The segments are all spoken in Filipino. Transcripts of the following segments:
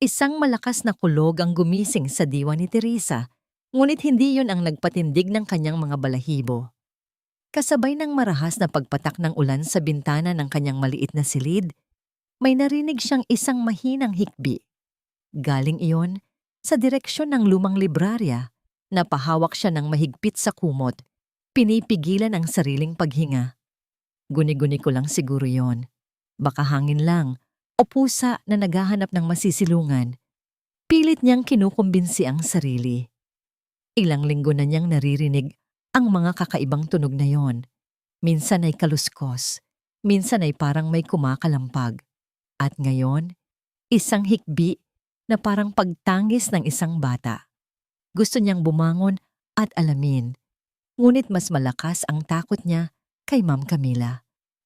Isang malakas na kulog ang gumising sa diwa ni Teresa, ngunit hindi yon ang nagpatindig ng kanyang mga balahibo. Kasabay ng marahas na pagpatak ng ulan sa bintana ng kanyang maliit na silid, may narinig siyang isang mahinang hikbi. Galing iyon sa direksyon ng lumang librarya. Napahawak siya ng mahigpit sa kumot, pinipigilan ang sariling paghinga. Guni-guni ko lang siguro yon. Baka hangin lang o pusa na naghahanap ng masisilungan. Pilit niyang kinukumbinsi ang sarili. Ilang linggo na niyang naririnig ang mga kakaibang tunog na yon. Minsan ay kaluskos, minsan ay parang may kumakalampag. At ngayon, isang hikbi na parang pagtangis ng isang bata. Gusto niyang bumangon at alamin, ngunit mas malakas ang takot niya kay Ma'am Camila.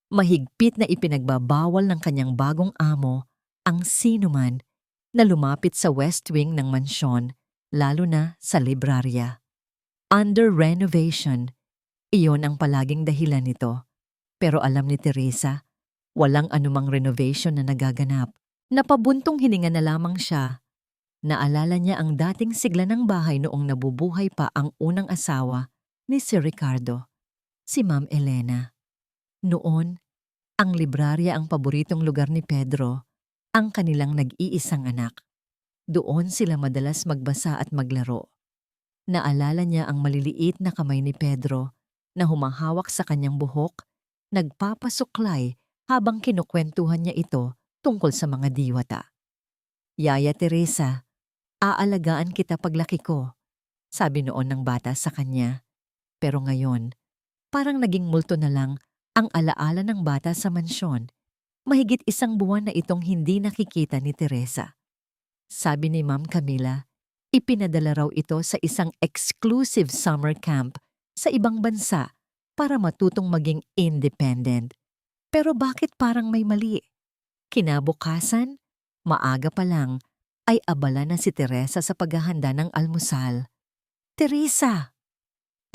Mahigpit na ipinagbabawal ng kanyang bagong amo ang sinuman na lumapit sa west wing ng mansyon, lalo na sa librarya. Under renovation, iyon ang palaging dahilan nito. Pero alam ni Teresa, walang anumang renovation na nagaganap. Napabuntong hininga na lamang siya. Naalala niya ang dating sigla ng bahay noong nabubuhay pa ang unang asawa ni Sir Ricardo, si Ma'am Elena. Noon, ang librarya ang paboritong lugar ni Pedro, ang kanilang nag-iisang anak. Doon sila madalas magbasa at maglaro. Naalala niya ang maliliit na kamay ni Pedro na humahawak sa kanyang buhok, nagpapasuklay habang kinukwentuhan niya ito tungkol sa mga diwata. "Yaya Teresa, aalagaan kita paglaki ko," sabi noon ng bata sa kanya. Pero ngayon, parang naging multo na lang ang alaala ng bata sa mansyon. Mahigit 1 buwan na itong hindi nakikita ni Teresa. Sabi ni Ma'am Camila, ipinadala raw ito sa isang exclusive summer camp sa ibang bansa para matutong maging independent. Pero bakit parang may mali? Kinabukasan, maaga pa lang, ay abala na si Teresa sa paghahanda ng almusal. "Teresa!"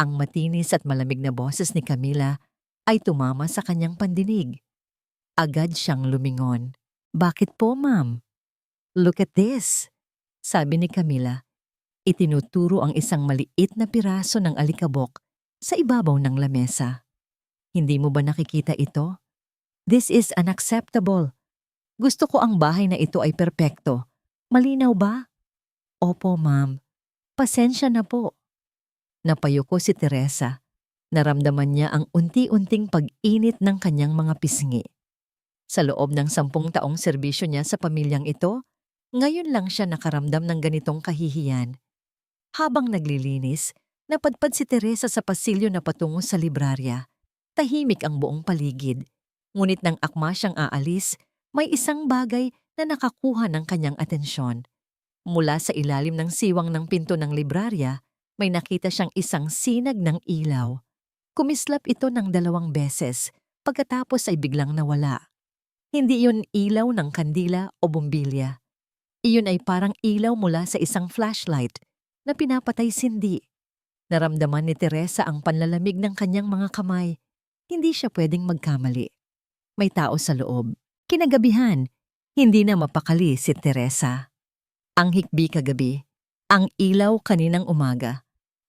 Ang matinis at malamig na boses ni Camila ay tumama sa kanyang pandinig. Agad siyang lumingon. "Bakit po, ma'am?" "Look at this," sabi ni Camila. Itinuturo ang isang maliit na piraso ng alikabok sa ibabaw ng lamesa. "Hindi mo ba nakikita ito? This is unacceptable. Gusto ko ang bahay na ito ay perpekto. Malinaw ba?" "Opo, ma'am. Pasensya na po." Napayuko si Teresa. Naramdaman niya ang unti-unting pag-init ng kanyang mga pisngi. Sa loob ng 10 taong serbisyo niya sa pamilyang ito, ngayon lang siya nakaramdam ng ganitong kahihiyan. Habang naglilinis, napadpad si Teresa sa pasilyo na patungo sa librarya. Tahimik ang buong paligid. Ngunit nang akma siyang aalis, may isang bagay na nakakuha ng kanyang atensyon. Mula sa ilalim ng siwang ng pinto ng librarya, may nakita siyang isang sinag ng ilaw. Kumislap ito ng 2 beses, pagkatapos ay biglang nawala. Hindi iyon ilaw ng kandila o bombilya. Iyon ay parang ilaw mula sa isang flashlight na pinapatay sindi. Naramdaman ni Teresa ang panlalamig ng kanyang mga kamay. Hindi siya pwedeng magkamali. May tao sa loob. Kinagabihan, hindi na mapakali si Teresa. Ang hikbi kagabi, ang ilaw kaninang umaga,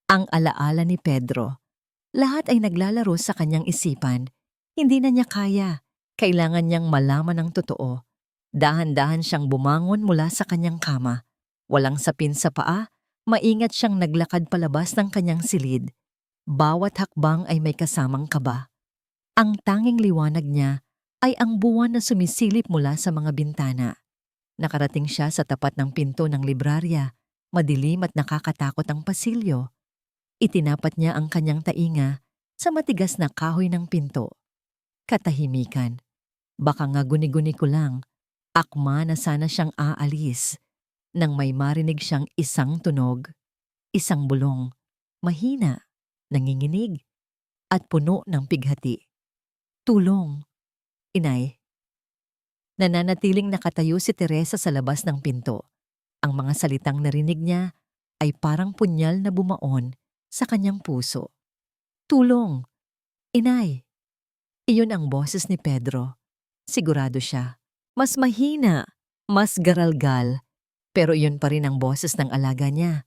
ang alaala ni Pedro. Lahat ay naglalaro sa kanyang isipan. Hindi na niya kaya. Kailangan niyang malaman ang totoo. Dahan-dahan siyang bumangon mula sa kanyang kama. Walang sapin sa paa, maingat siyang naglakad palabas ng kanyang silid. Bawat hakbang ay may kasamang kaba. Ang tanging liwanag niya ay ang buwan na sumisilip mula sa mga bintana. Nakarating siya sa tapat ng pinto ng librarya. Madilim at nakakatakot ang pasilyo. Itinapat niya ang kanyang tainga sa matigas na kahoy ng pinto. Katahimikan. Baka nga guni-guni ko lang. Akma na sana siyang aalis. Nang may marinig siyang isang tunog, isang bulong, mahina, nanginginig, at puno ng pighati. "Tulong, inay." Nananatiling nakatayo si Teresa sa labas ng pinto. Ang mga salitang narinig niya ay parang punyal na bumaon sa kanyang puso. "Tulong, inay." Iyon ang boses ni Pedro. Sigurado siya. Mas mahina, mas garalgal. Pero iyon pa rin ang boses ng alaga niya.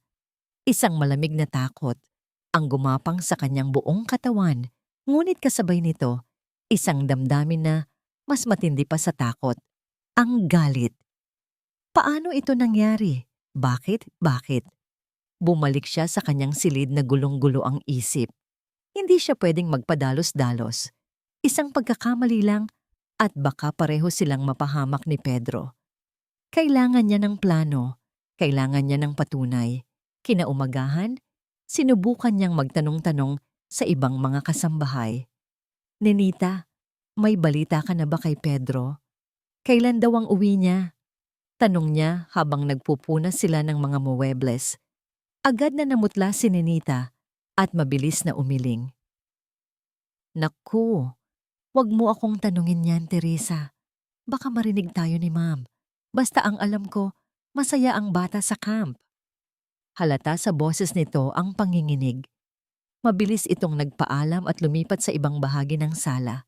Isang malamig na takot ang gumapang sa kanyang buong katawan, ngunit kasabay nito, isang damdamin na mas matindi pa sa takot, ang galit. Paano ito nangyari? Bakit? Bakit? Bumalik siya sa kanyang silid na gulong-gulo ang isip. Hindi siya pwedeng magpadalos-dalos. Isang pagkakamali lang at baka pareho silang mapahamak ni Pedro. Kailangan niya ng plano, kailangan niya ng patunay. Kinaumagahan, sinubukan niyang magtanong-tanong sa ibang mga kasambahay. "Nenita, may balita ka na ba kay Pedro? Kailan daw ang uwi niya?" Tanong niya habang nagpupunas sila ng mga muwebles. Agad na namutla si Nenita at mabilis na umiling. "Naku, wag mo akong tanungin yan, Teresa. Baka marinig tayo ni Ma'am. Basta ang alam ko, masaya ang bata sa camp." Halata sa boses nito ang panginginig. Mabilis itong nagpaalam at lumipat sa ibang bahagi ng sala.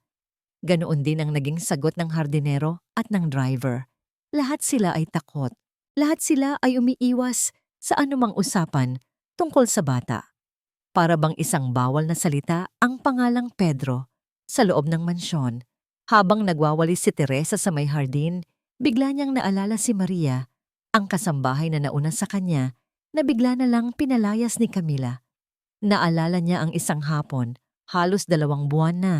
Ganoon din ang naging sagot ng hardinero at ng driver. Lahat sila ay takot. Lahat sila ay umiiwas sa anumang usapan tungkol sa bata. Para bang isang bawal na salita ang pangalang Pedro sa loob ng mansyon. Habang nagwawalis si Teresa sa may hardin, bigla niyang naalala si Maria, ang kasambahay na nauna sa kanya, na bigla na lang pinalayas ni Camila. Naalala niya ang isang hapon, halos 2 buwan na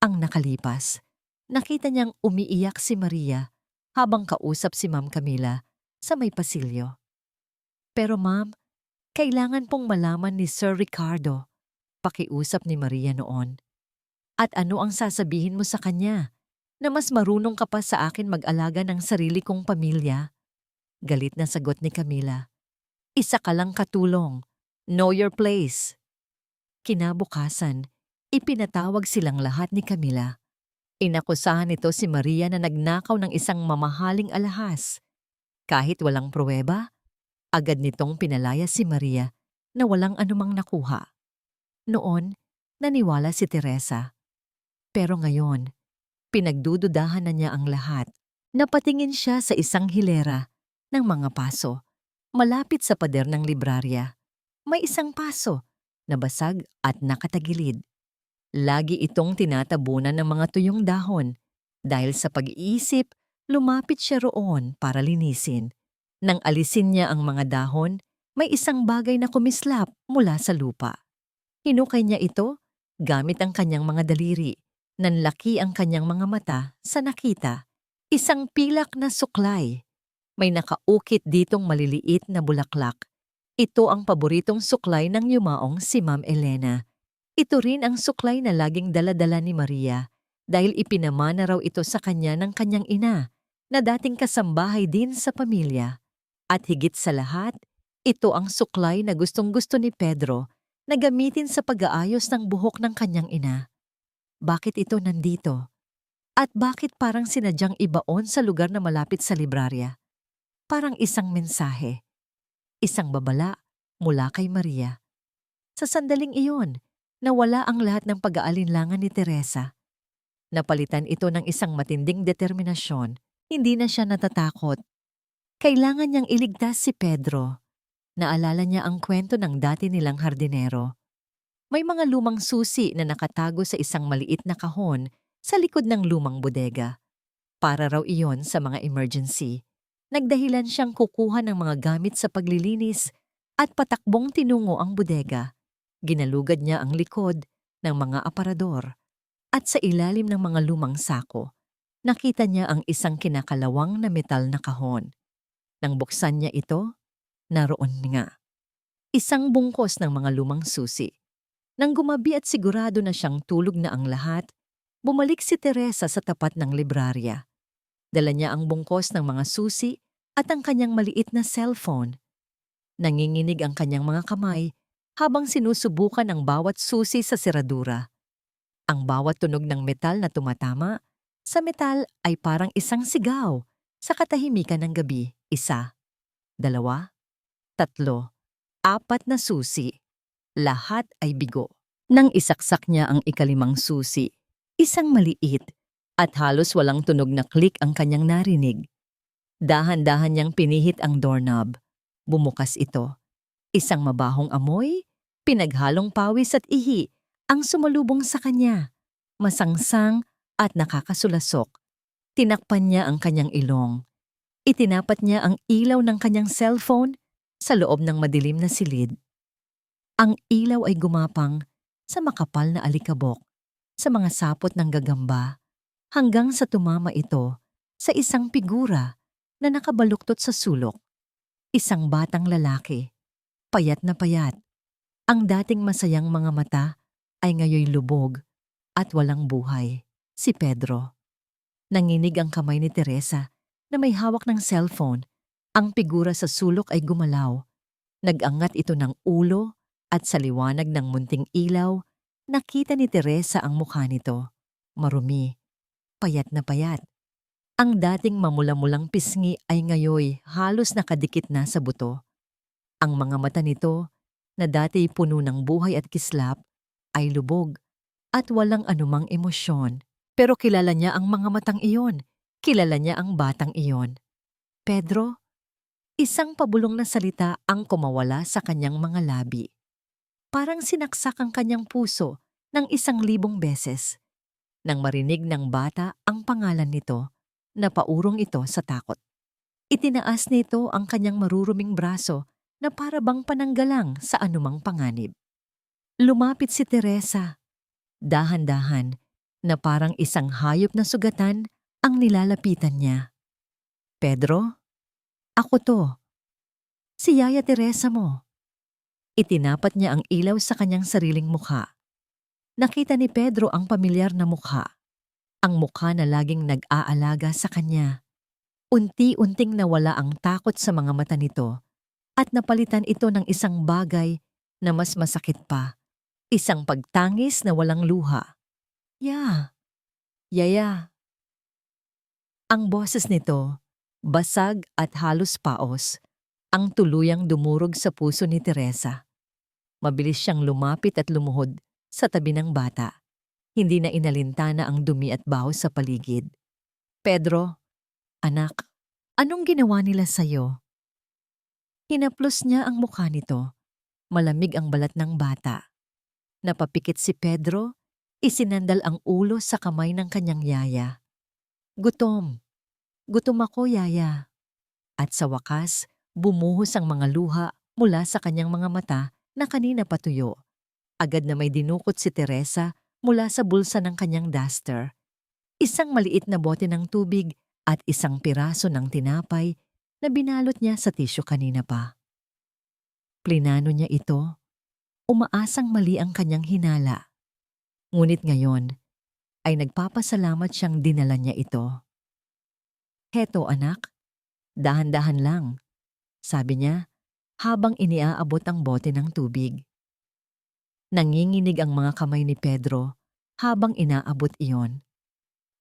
ang nakalipas. Nakita niyang umiiyak si Maria habang kausap si Ma'am Camila sa may pasilyo. "Pero Ma'am, kailangan pong malaman ni Sir Ricardo," pakiusap ni Maria noon. "At ano ang sasabihin mo sa kanya? Na mas marunong ka pa sa akin mag-alaga ng sarili kong pamilya?" Galit na sagot ni Camila. "Isa ka lang katulong. Know your place." Kinabukasan, ipinatawag silang lahat ni Camila. Inakusahan nito si Maria na nagnakaw ng isang mamahaling alahas. Kahit walang pruweba, agad nitong pinalaya si Maria na walang anumang nakuha. Noon, naniwala si Teresa. Pero ngayon, pinagdududahan na niya ang lahat. Napatingin siya sa isang hilera ng mga paso. Malapit sa pader ng librarya, may isang paso na basag at nakatagilid. Lagi itong tinatabunan ng mga tuyong dahon. Dahil sa pag-iisip, lumapit siya roon para linisin. Nang alisin niya ang mga dahon, may isang bagay na kumislap mula sa lupa. Hinukay niya ito gamit ang kanyang mga daliri. Nanlaki ang kanyang mga mata sa nakita. Isang pilak na suklay. May nakaukit ditong maliliit na bulaklak. Ito ang paboritong suklay ng yumaong si Ma'am Elena. Ito rin ang suklay na laging dala-dala ni Maria dahil ipinamana raw ito sa kanya ng kanyang ina na dating kasambahay din sa pamilya. At higit sa lahat, ito ang suklay na gustong-gusto ni Pedro na gamitin sa pag-aayos ng buhok ng kanyang ina. Bakit ito nandito? At bakit parang sinadyang ibaon sa lugar na malapit sa librarya? Parang isang mensahe. Isang babala mula kay Maria. Sa sandaling iyon, nawala ang lahat ng pag-aalinlangan ni Teresa. Napalitan ito ng isang matinding determinasyon. Hindi na siya natatakot. Kailangan niyang iligtas si Pedro. Naalala niya ang kwento ng dati nilang hardinero. May mga lumang susi na nakatago sa isang maliit na kahon sa likod ng lumang bodega. Para raw iyon sa mga emergency. Nagdahilan siyang kukuha ng mga gamit sa paglilinis at patakbong tinungo ang bodega. Ginalugad niya ang likod ng mga aparador at sa ilalim ng mga lumang sako, nakita niya ang isang kinakalawang na metal na kahon. Nang buksan niya ito, naroon nga. Isang bungkos ng mga lumang susi. Nang gumabi at sigurado na siyang tulog na ang lahat, bumalik si Teresa sa tapat ng librarya. Dala niya ang bungkos ng mga susi at ang kanyang maliit na cellphone. Nanginginig ang kanyang mga kamay habang sinusubukan ang bawat susi sa seradura. Ang bawat tunog ng metal na tumatama sa metal ay parang isang sigaw sa katahimikan ng gabi. 1, 2, 3, 4 na susi. Lahat ay bigo. Nang isaksak niya ang ika-5 susi, isang maliit at halos walang tunog na klik ang kanyang narinig. Dahan-dahan niyang pinihit ang doorknob. Bumukas ito. Isang mabahong amoy, pinaghalong pawis at ihi ang sumalubong sa kanya. Masangsang at nakakasulasok. Tinakpan niya ang kanyang ilong. Itinapat niya ang ilaw ng kanyang cellphone sa loob ng madilim na silid. Ang ilaw ay gumapang sa makapal na alikabok, sa mga sapot ng gagamba, hanggang sa tumama ito sa isang figura na nakabaluktot sa sulok. Isang batang lalaki, payat na payat. Ang dating masayang mga mata ay ngayoy lubog at walang buhay. Si Pedro. Nanginig ang kamay ni Teresa na may hawak ng cellphone. Ang figura sa sulok ay gumalaw. Nag-angat ito ng ulo at sa liwanag ng munting ilaw, nakita ni Teresa ang mukha nito. Marumi, payat na payat. Ang dating mamula-mulang pisngi ay ngayoy halos nakadikit na sa buto. Ang mga mata nito, na dati puno ng buhay at kislap, ay lubog at walang anumang emosyon. Pero kilala niya ang mga matang iyon. Kilala niya ang batang iyon. Pedro, isang pabulong na salita ang kumawala sa kanyang mga labi. Parang sinaksak ang kanyang puso ng 1,000 beses. Nang marinig ng bata ang pangalan nito, napaurong ito sa takot. Itinaas nito ang kanyang maruruming braso na para bang pananggalang sa anumang panganib. Lumapit si Teresa. Dahan-dahan na parang isang hayop na sugatan ang nilalapitan niya. Pedro, ako to. Si Yaya Teresa mo. Itinapat niya ang ilaw sa kanyang sariling mukha. Nakita ni Pedro ang pamilyar na mukha. Ang mukha na laging nag-aalaga sa kanya. Unti-unting nawala ang takot sa mga mata nito at napalitan ito ng isang bagay na mas masakit pa. Isang pagtangis na walang luha. Yaya. Ang boses nito, basag at halos paos, ang tuluyang dumurog sa puso ni Teresa. Mabilis siyang lumapit at lumuhod sa tabi ng bata. Hindi na inalintana ang dumi at baho sa paligid. Pedro, anak, anong ginawa nila sa'yo? Hinaplos niya ang mukha nito. Malamig ang balat ng bata. Napapikit si Pedro, isinandal ang ulo sa kamay ng kanyang yaya. Gutom. Gutom ako, yaya. At sa wakas, bumuhos ang mga luha mula sa kanyang mga mata na kanina patuyo. Agad na may dinukot si Teresa mula sa bulsa ng kanyang duster. Isang maliit na bote ng tubig at isang piraso ng tinapay na binalot niya sa tisyo kanina pa. Plinano niya ito. Umaasang mali ang kanyang hinala. Ngunit ngayon ay nagpapasalamat siyang dinala niya ito. Heto anak, dahan-dahan lang, sabi niya habang iniaabot ang bote ng tubig. Nanginginig ang mga kamay ni Pedro habang inaabot iyon.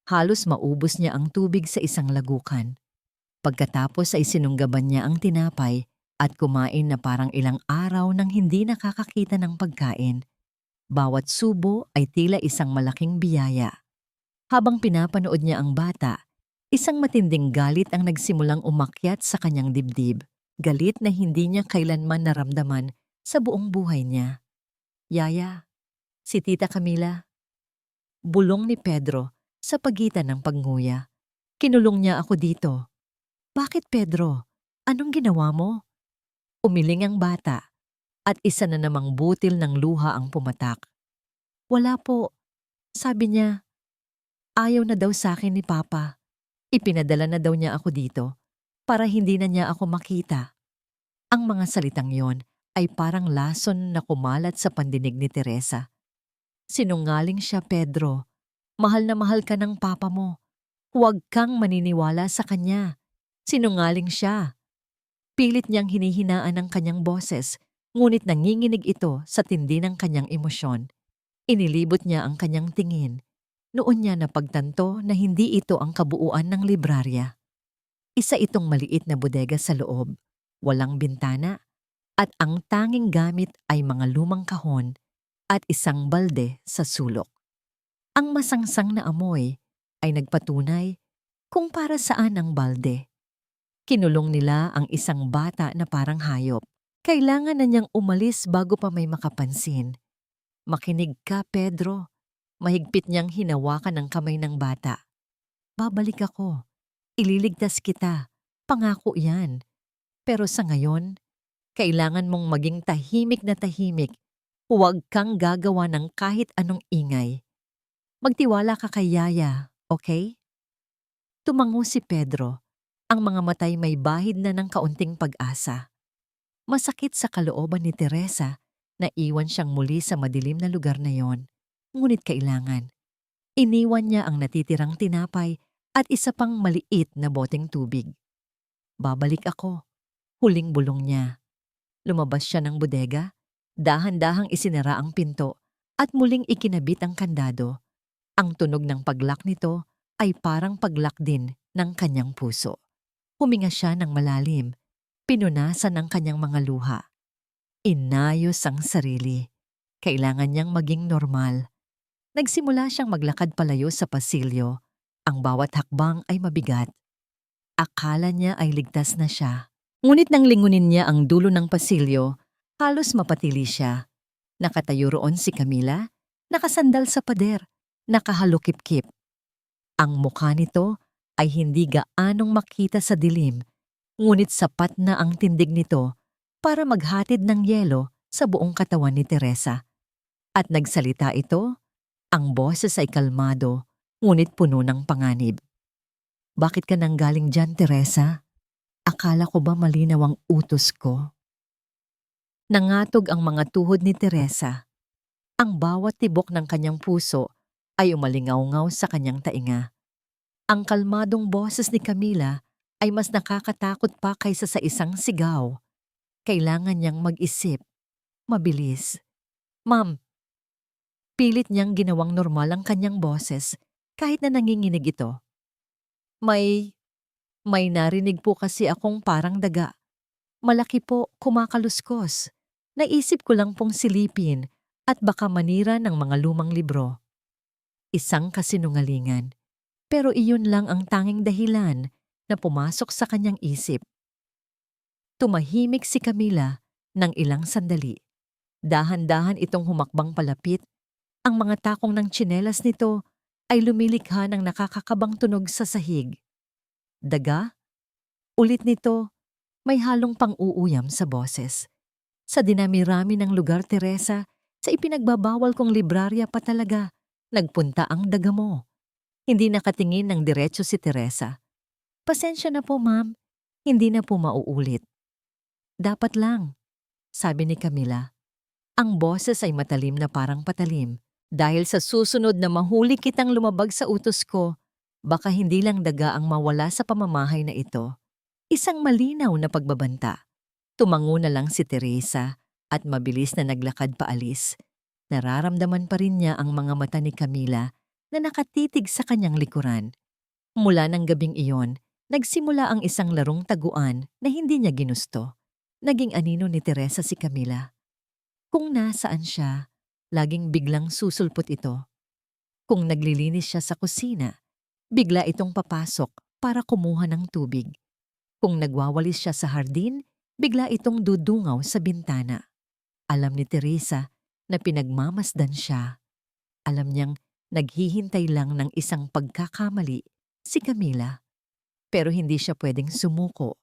Halos maubos niya ang tubig sa isang lagukan. Pagkatapos ay sinunggaban niya ang tinapay at kumain na parang ilang araw nang hindi nakakakita ng pagkain. Bawat subo ay tila isang malaking biyaya. Habang pinapanood niya ang bata, isang matinding galit ang nagsimulang umakyat sa kanyang dibdib. Galit na hindi niya kailanman naramdaman sa buong buhay niya. Yaya, si Tita Camila. Bulong ni Pedro sa pagitan ng pagnguya. Kinulong niya ako dito. Bakit Pedro? Anong ginawa mo? Umiling ang bata at isa na namang butil ng luha ang pumatak. Wala po. Sabi niya, ayaw na daw sa akin ni Papa. Ipinadala na daw niya ako dito para hindi na niya ako makita. Ang mga salitang yon ay parang lason na kumalat sa pandinig ni Teresa. Sinungaling siya, Pedro. Mahal na mahal ka ng papa mo. Huwag kang maniniwala sa kanya. Sinungaling siya. Pilit niyang hinihinaan ang kanyang boses, ngunit nanginginig ito sa tindi ng kanyang emosyon. Inilibot niya ang kanyang tingin. Noon niya napagtanto na hindi ito ang kabuuan ng librarya. Isa itong maliit na bodega sa loob, walang bintana, at ang tanging gamit ay mga lumang kahon at isang balde sa sulok. Ang masangsang na amoy ay nagpatunay kung para saan ang balde. Kinulong nila ang isang bata na parang hayop. Kailangan na niyang umalis bago pa may makapansin. Makinig ka, Pedro. Mahigpit niyang hinawakan ang kamay ng bata. Babalik ako. Ililigtas kita. Pangako yan. Pero sa ngayon, kailangan mong maging tahimik na tahimik. Huwag kang gagawa ng kahit anong ingay. Magtiwala ka kay Yaya, okay? Tumango si Pedro. Ang mga matay may bahid na ng kaunting pag-asa. Masakit sa kalooban ni Teresa na iwan siyang muli sa madilim na lugar na yon. Ngunit kailangan. Iniwan niya ang natitirang tinapay at isa pang maliit na boteng tubig. Babalik ako. Huling bulong niya. Lumabas siya ng bodega. Dahan-dahang isinara ang pinto at muling ikinabit ang kandado. Ang tunog ng paglock nito ay parang paglock din ng kanyang puso. Huminga siya ng malalim. Pinunasan ang kanyang mga luha. Inayos ang sarili. Kailangan niyang maging normal. Nagsimula siyang maglakad palayo sa pasilyo. Ang bawat hakbang ay mabigat. Akala niya ay ligtas na siya. Ngunit nang lingunin niya ang dulo ng pasilyo, halos mapatili siya. Nakatayo roon si Camila, nakasandal sa pader, nakahalukip-kip. Ang mukha nito ay hindi gaanong makita sa dilim, ngunit sapat na ang tindig nito para maghatid ng yelo sa buong katawan ni Teresa. At nagsalita ito, ang boses ay kalmado, ngunit puno ng panganib. Bakit ka nanggaling dyan, Teresa? Akala ko ba malinaw ang utos ko? Nangatog ang mga tuhod ni Teresa. Ang bawat tibok ng kanyang puso ay umalingaw-ngaw sa kanyang tainga. Ang kalmadong boses ni Camila ay mas nakakatakot pa kaysa sa isang sigaw. Kailangan niyang mag-isip. Mabilis. Ma'am. Pilit niyang ginawang normal ang kanyang boses kahit na nanginginig ito. May narinig po kasi akong parang daga. Malaki po, kumakaluskos. Naisip ko lang pong silipin at baka manira ng mga lumang libro. Isang kasinungalingan. Pero iyon lang ang tanging dahilan na pumasok sa kanyang isip. Tumahimik si Camila ng ilang sandali. Dahan-dahan itong humakbang palapit. Ang mga takong ng tsinelas nito ay lumilikha ng nakakakabang tunog sa sahig. Daga? Ulit nito, may halong pang-uuyam sa boses. Sa dinami-rami ng lugar, Teresa, sa ipinagbabawal kong librarya pa talaga, nagpunta ang daga mo. Hindi nakatingin ng diretso si Teresa. Pasensya na po, ma'am. Hindi na po mauulit. Dapat lang, sabi ni Camila. Ang boses ay matalim na parang patalim. Dahil sa susunod na mahuli kitang lumabag sa utos ko, baka hindi lang daga ang mawala sa pamamahay na ito. Isang malinaw na pagbabanta. Tumango na lang si Teresa at mabilis na naglakad paalis. Nararamdaman pa rin niya ang mga mata ni Camila na nakatitig sa kanyang likuran. Mula ng gabing iyon, nagsimula ang isang larong taguan na hindi niya ginusto. Naging anino ni Teresa si Camila. Kung nasaan siya, laging biglang susulpot ito. Kung naglilinis siya sa kusina, bigla itong papasok para kumuha ng tubig. Kung nagwawalis siya sa hardin, bigla itong dudungaw sa bintana. Alam ni Teresa na pinagmamasdan siya. Alam niyang naghihintay lang ng isang pagkakamali si Camila. Pero hindi siya pwedeng sumuko.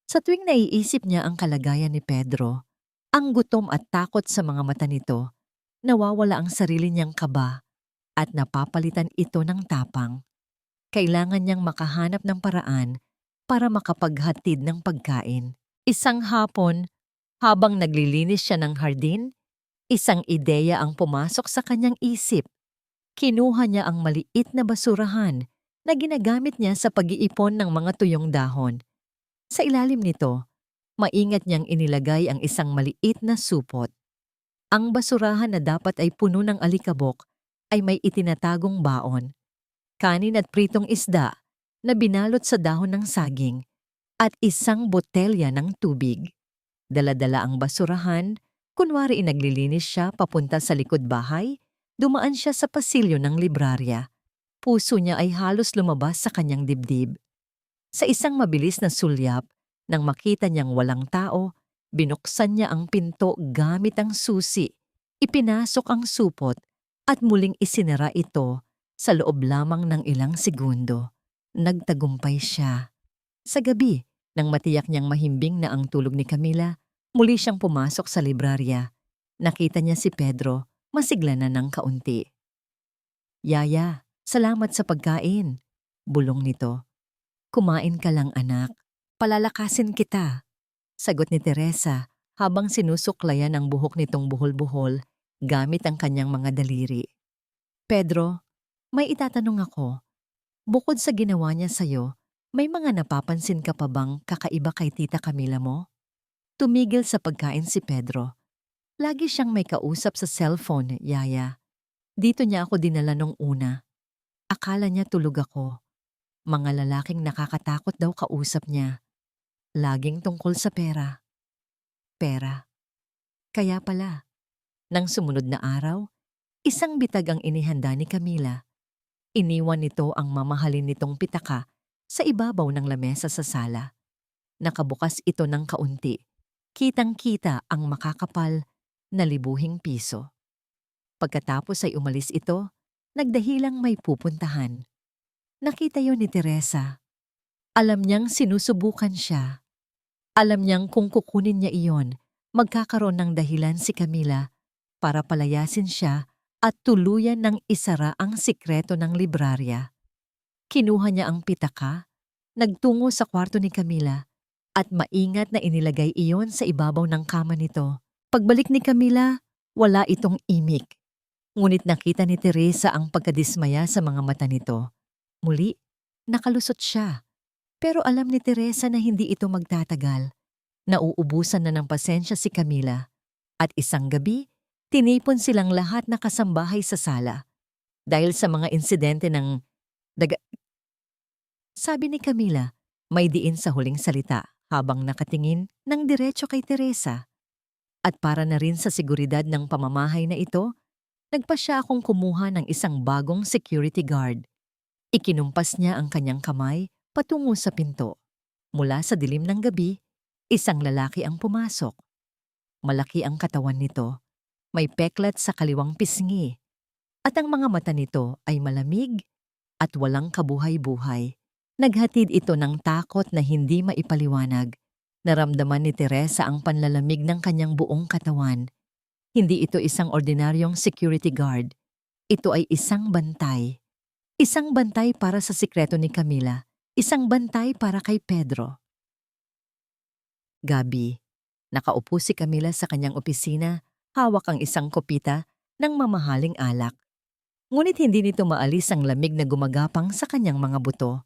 Sa tuwing naiisip niya ang kalagayan ni Pedro, ang gutom at takot sa mga mata nito, nawawala ang sarili niyang kaba at napapalitan ito ng tapang. Kailangan niyang makahanap ng paraan para makapaghatid ng pagkain. Isang hapon, habang naglilinis siya ng hardin, isang ideya ang pumasok sa kanyang isip. Kinuha niya ang maliit na basurahan na ginagamit niya sa pag-iipon ng mga tuyong dahon. Sa ilalim nito, maingat niyang inilagay ang isang maliit na supot. Ang basurahan na dapat ay puno ng alikabok ay may itinatagong baon, kanin at pritong isda na binalot sa dahon ng saging at isang botelya ng tubig. Dala-dala ang basurahan, kunwari naglilinis siya papunta sa likod bahay, dumaan siya sa pasilyo ng librarya. Puso niya ay halos lumabas sa kanyang dibdib. Sa isang mabilis na sulyap, nang makita niyang walang tao, binuksan niya ang pinto gamit ang susi, ipinasok ang supot, at muling isinara ito sa loob lamang ng ilang segundo. Nagtagumpay siya. Sa gabi, nang matiyak niyang mahimbing na ang tulog ni Camila, muli siyang pumasok sa librarya. Nakita niya si Pedro, masigla na ng kaunti. "Yaya, salamat sa pagkain," bulong nito. "Kumain ka lang anak, palalakasin kita," sagot ni Teresa habang sinusuklayan ang buhok nitong buhol-buhol gamit ang kanyang mga daliri. "Pedro, may itatanong ako. Bukod sa ginawa niya sa'yo, may mga napapansin ka pa bang kakaiba kay Tita Camila mo?" Tumigil sa pagkain si Pedro. "Lagi siyang may kausap sa cellphone, Yaya. Dito niya ako dinala nung una. Akala niya tulog ako. Mga lalaking nakakatakot daw kausap niya. Laging tungkol sa pera." Pera. Kaya pala, nang sumunod na araw, isang bitag ang inihanda ni Camila. Iniwan nito ang mamahalin nitong pitaka sa ibabaw ng lamesa sa sala. Nakabukas ito ng kaunti. Kitang-kita ang makakapal na libuhing piso. Pagkatapos ay umalis ito, nagdahilang may pupuntahan. Nakita yon ni Teresa. Alam niyang sinusubukan siya. Alam niyang kung kukunin niya iyon, magkakaroon ng dahilan si Camila para palayasin siya at tuluyan ng isara ang sikreto ng librarya. Kinuha niya ang pitaka, nagtungo sa kwarto ni Camila at maingat na inilagay iyon sa ibabaw ng kama nito. Pagbalik ni Camila, wala itong imik. Ngunit nakita ni Teresa ang pagkadismaya sa mga mata nito. Muli, nakalusot siya. Pero alam ni Teresa na hindi ito magtatagal. Nauubusan na ng pasensya si Camila. At isang gabi, tinipon silang lahat na kasambahay sa sala. Dahil sa mga insidente ng daga... Sabi ni Camila, may diin sa huling salita habang nakatingin ng diretso kay Teresa. At para na rin sa seguridad ng pamamahay na ito, nagpa siya akong kumuha ng isang bagong security guard. Ikinumpas niya ang kanyang kamay patungo sa pinto. Mula sa dilim ng gabi, isang lalaki ang pumasok. Malaki ang katawan nito, may peklat sa kaliwang pisngi, at ang mga mata nito ay malamig at walang kabuhay-buhay. Naghatid ito ng takot na hindi maipaliwanag. Naramdaman ni Teresa ang panlalamig ng kanyang buong katawan. Hindi ito isang ordinaryong security guard. Ito ay isang bantay. Isang bantay para sa sikreto ni Camila. Isang bantay para kay Pedro. Gabi, nakaupo si Camila sa kanyang opisina, hawak ang isang kopita ng mamahaling alak. Ngunit hindi nito maalis ang lamig na gumagapang sa kanyang mga buto.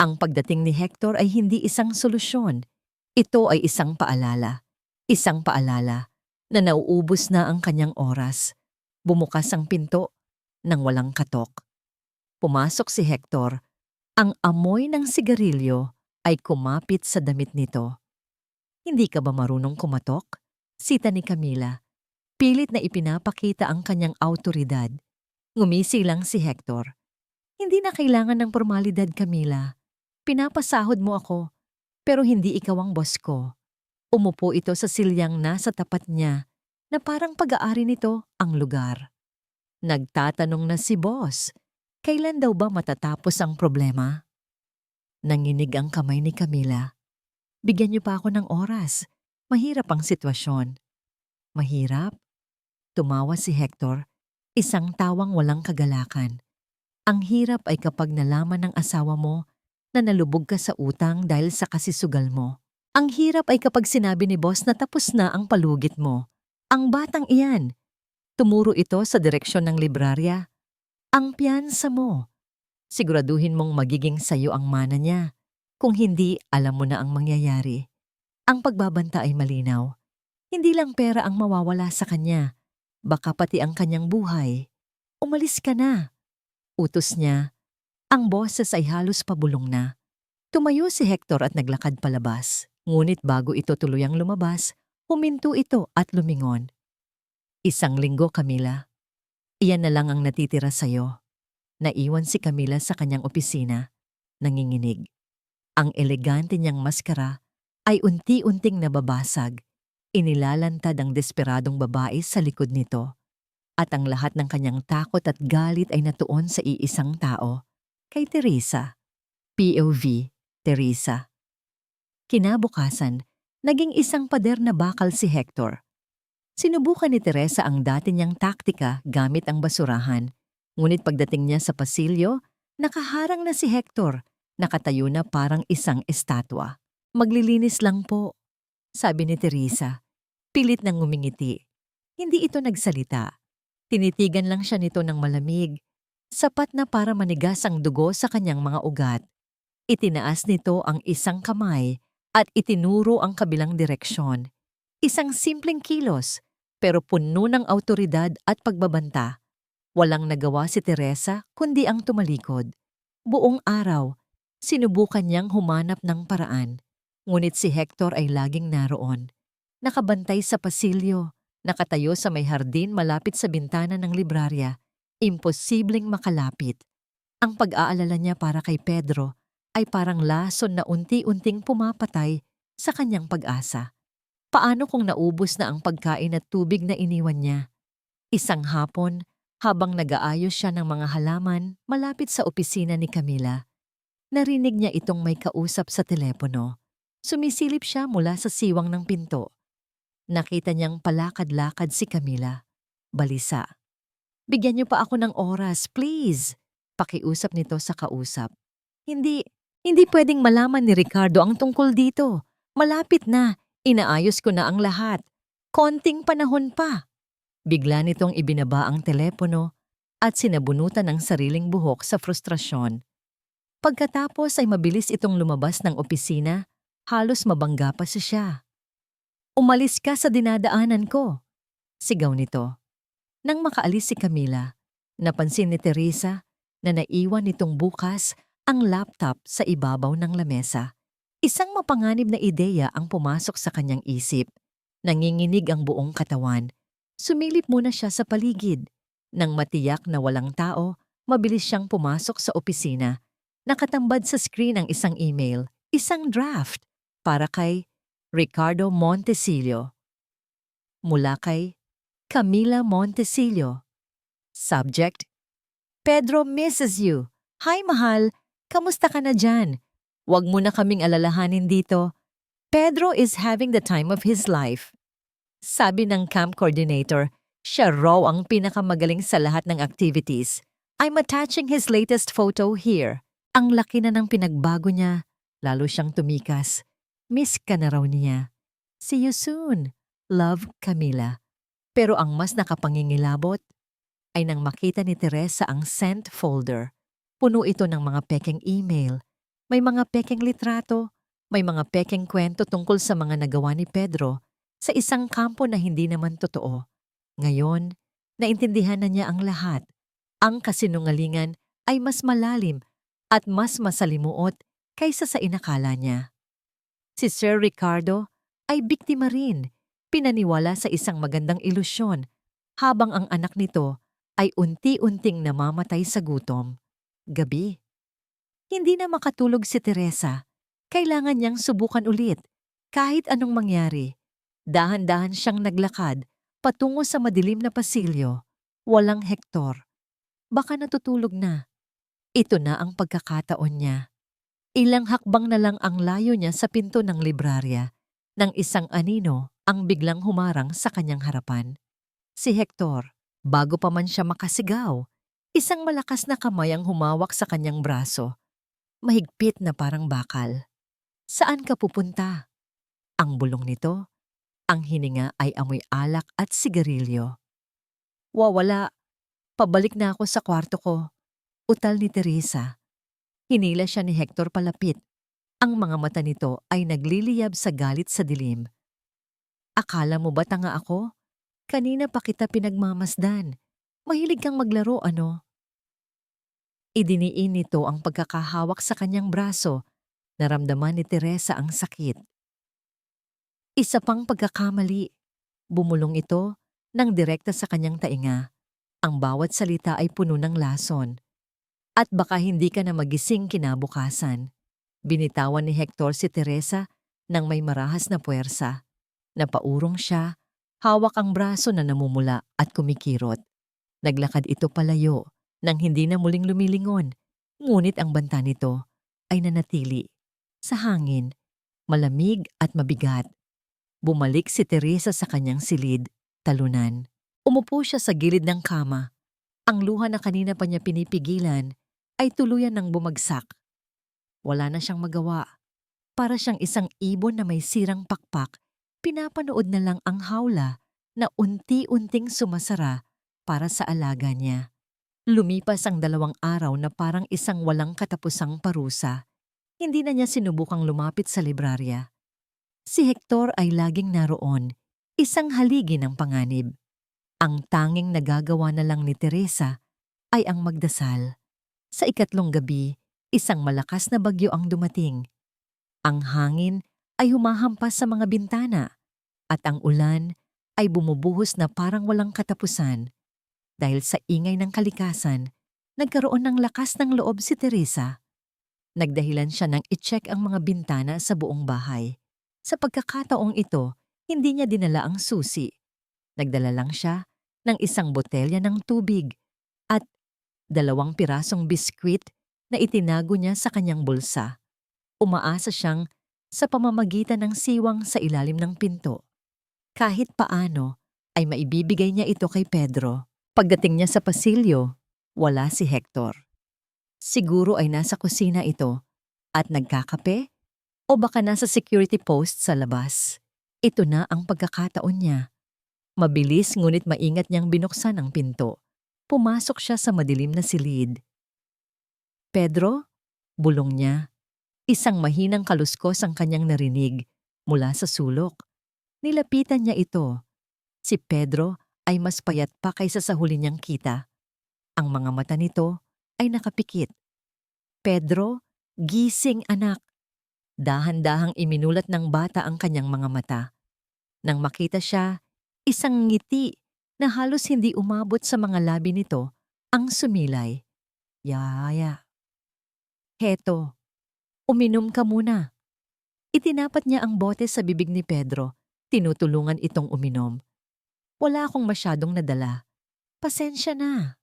Ang pagdating ni Hector ay hindi isang solusyon. Ito ay isang paalala. Isang paalala na nauubos na ang kanyang oras. Bumukas ang pinto nang walang katok. Pumasok si Hector. Ang amoy ng sigarilyo ay kumapit sa damit nito. "Hindi ka ba marunong kumatok?" sita ni Camila. Pilit na ipinapakita ang kanyang awtoridad. Ngumisi lang si Hector. "Hindi na kailangan ng formalidad, Camila. Pinapasahod mo ako, pero hindi ikaw ang boss ko." Umupo ito sa silyang nasa tapat niya na parang pag-aari nito ang lugar. Nagtatanong na si boss, kailan daw ba matatapos ang problema? Nanginig ang kamay ni Camila. "Bigyan niyo pa ako ng oras. Mahirap ang sitwasyon." "Mahirap?" Tumawa si Hector, isang tawang walang kagalakan. "Ang hirap ay kapag nalaman ng asawa mo na nalubog ka sa utang dahil sa kasisugal mo. Ang hirap ay kapag sinabi ni boss na tapos na ang palugit mo. Ang batang iyan." Tumuro ito sa direksyon ng librarya. "Ang piyansa mo. Siguraduhin mong magiging sayo ang mana niya. Kung hindi, alam mo na ang mangyayari. Ang pagbabanta ay malinaw. Hindi lang pera ang mawawala sa kanya. Baka pati ang kanyang buhay. Umalis ka na." Utos niya. Ang boses ay halos pabulong na. Tumayo si Hector at naglakad palabas. Ngunit bago ito tuluyang lumabas, huminto ito at lumingon. "Isang linggo, Camila. Iyan na lang ang natitira sa'yo." Naiwan si Camila sa kanyang opisina, nanginginig. Ang elegante niyang maskara ay unti-unting nababasag. Inilalantad ang desperadong babae sa likod nito. At ang lahat ng kanyang takot at galit ay natuon sa iisang tao, kay Teresa. POV, Teresa. Kinabukasan, naging isang pader na bakal si Hector. Sinubukan ni Teresa ang dati niyang taktika gamit ang basurahan. Ngunit pagdating niya sa pasilyo, nakaharang na si Hector, nakatayo na parang isang estatwa. Maglilinis lang po, sabi ni Teresa. Pilit nang ngumingiti. Hindi ito nagsalita. Tinitigan lang siya nito ng malamig, sapat na para manigas ang dugo sa kanyang mga ugat. Itinaas nito ang isang kamay at itinuro ang kabilang direksyon. Isang simpleng kilos, pero puno ng awtoridad at pagbabanta. Walang nagawa si Teresa kundi ang tumalikod. Buong araw, sinubukan niyang humanap ng paraan. Ngunit si Hector ay laging naroon. Nakabantay sa pasilyo, nakatayo sa may hardin malapit sa bintana ng librarya. Imposibleng makalapit. Ang pag-aalala niya para kay Pedro ay parang lason na unti-unting pumapatay sa kanyang pag-asa. Paano kung naubos na ang pagkain at tubig na iniwan niya? Isang hapon, habang nag-aayos siya ng mga halaman malapit sa opisina ni Camila, narinig niya itong may kausap sa telepono. Sumisilip siya mula sa siwang ng pinto. Nakita niyang palakad-lakad si Camila. Balisa. "Bigyan niyo pa ako ng oras, please," pakiusap nito sa kausap. Hindi pwedeng malaman ni Ricardo ang tungkol dito. Malapit na, inaayos ko na ang lahat. Konting panahon pa. Bigla nitong ibinaba ang telepono at sinabunutan ang sariling buhok sa frustrasyon. Pagkatapos ay mabilis itong lumabas ng opisina, halos mabangga pa siya. "Umalis ka sa dinadaanan ko," sigaw nito. Nang makaalis si Camila, napansin ni Teresa na naiwan nitong bukas ang laptop sa ibabaw ng lamesa. Isang mapanganib na ideya ang pumasok sa kanyang isip. Nanginginig ang buong katawan. Sumilip muna siya sa paligid. Nang matiyak na walang tao, mabilis siyang pumasok sa opisina. Nakatambad sa screen ang isang email, isang draft, para kay Ricardo Montecillo. Mula kay Camila Montecillo. Subject: Pedro misses you. Hi mahal, kamusta ka na dyan? Huwag mo na kaming alalahanin dito. Pedro is having the time of his life. Sabi ng camp coordinator, siya raw ang pinakamagaling sa lahat ng activities. I'm attaching his latest photo here. Ang laki na ng pinagbago niya, lalo siyang tumikas. Miss ka na raw niya. See you soon. Love, Camila. Pero ang mas nakapangingilabot ay nang makita ni Teresa ang sent folder. Puno ito ng mga pekeng email. May mga pekeng litrato, may mga pekeng kwento tungkol sa mga nagawa ni Pedro sa isang kampo na hindi naman totoo. Ngayon, naintindihan na niya ang lahat. Ang kasinungalingan ay mas malalim at mas masalimuot kaysa sa inakala niya. Si Sir Ricardo ay biktima rin, pinaniwala sa isang magandang ilusyon, habang ang anak nito ay unti-unting namamatay sa gutom. Gabi. Hindi na makatulog si Teresa. Kailangan niyang subukan ulit, kahit anong mangyari. Dahan-dahan siyang naglakad patungo sa madilim na pasilyo. Walang Hector. Baka natutulog na. Ito na ang pagkakataon niya. Ilang hakbang na lang ang layo niya sa pinto ng librarya nang isang anino ang biglang humarang sa kanyang harapan. Si Hector, bago pa man siya makasigaw, isang malakas na kamay ang humawak sa kanyang braso. Mahigpit na parang bakal. "Saan ka pupunta?" Ang bulong nito, ang hininga ay amoy alak at sigarilyo. "Wawala. Pabalik na ako sa kwarto ko," utal ni Teresa. Hinila siya ni Hector palapit. Ang mga mata nito ay nagliliyab sa galit sa dilim. "Akala mo ba tanga ako? Kanina pa kita pinagmamasdan. Mahilig kang maglaro, ano?" Idiniin nito ang pagkakahawak sa kanyang braso. Naramdaman ni Teresa ang sakit. Isa pang pagkakamali. Bumulong ito nang direkta sa kanyang tainga. Ang bawat salita ay puno ng lason. At baka hindi ka na magising kinabukasan. Binitawan ni Hector si Teresa nang may marahas na puwersa. Napaurong siya, hawak ang braso na namumula at kumikirot. Naglakad ito palayo nang hindi na muling lumilingon. Ngunit ang banta nito ay nanatili. Sa hangin, malamig at mabigat. Bumalik si Teresa sa kanyang silid, talunan. Umupo siya sa gilid ng kama. Ang luha na kanina pa niya pinipigilan ay tuluyan ng bumagsak. Wala na siyang magawa. Para siyang isang ibon na may sirang pakpak, pinapanood na lang ang hawla na unti-unting sumasara para sa alaga niya. Lumipas ang 2 araw na parang isang walang katapusang parusa. Hindi na niya sinubukang lumapit sa librarya. Si Hector ay laging naroon, isang haligi ng panganib. Ang tanging nagagawa na lang ni Teresa ay ang magdasal. Sa 3 gabi, isang malakas na bagyo ang dumating. Ang hangin ay humahampas sa mga bintana at ang ulan ay bumubuhos na parang walang katapusan. Dahil sa ingay ng kalikasan, nagkaroon ng lakas ng loob si Teresa. Nagdahilan siya nang i-check ang mga bintana sa buong bahay. Sa pagkakataong ito, hindi niya dinala ang susi. Nagdala lang siya ng isang botelya ng tubig at 2 pirasong biskwit na itinago niya sa kanyang bulsa. Umaasa siyang sa pamamagitan ng siwang sa ilalim ng pinto. Kahit paano ay maibibigay niya ito kay Pedro. Pagdating niya sa pasilyo, wala si Hector. Siguro ay nasa kusina ito at nagkakape o baka nasa security post sa labas. Ito na ang pagkakataon niya. Mabilis ngunit maingat niyang binuksan ang pinto. Pumasok siya sa madilim na silid. Pedro, bulong niya. Isang mahinang kaluskos ang kanyang narinig mula sa sulok. Nilapitan niya ito. Si Pedro ay mas payat pa kaysa sa huli niyang kita. Ang mga mata nito ay nakapikit. Pedro, gising anak. Dahan-dahang iminulat ng bata ang kanyang mga mata. Nang makita siya, isang ngiti na halos hindi umabot sa mga labi nito ang sumilay. Yaya. Heto, uminom ka muna. Itinapat niya ang bote sa bibig ni Pedro, tinutulungan itong uminom. Wala akong masyadong nadala. Pasensya na.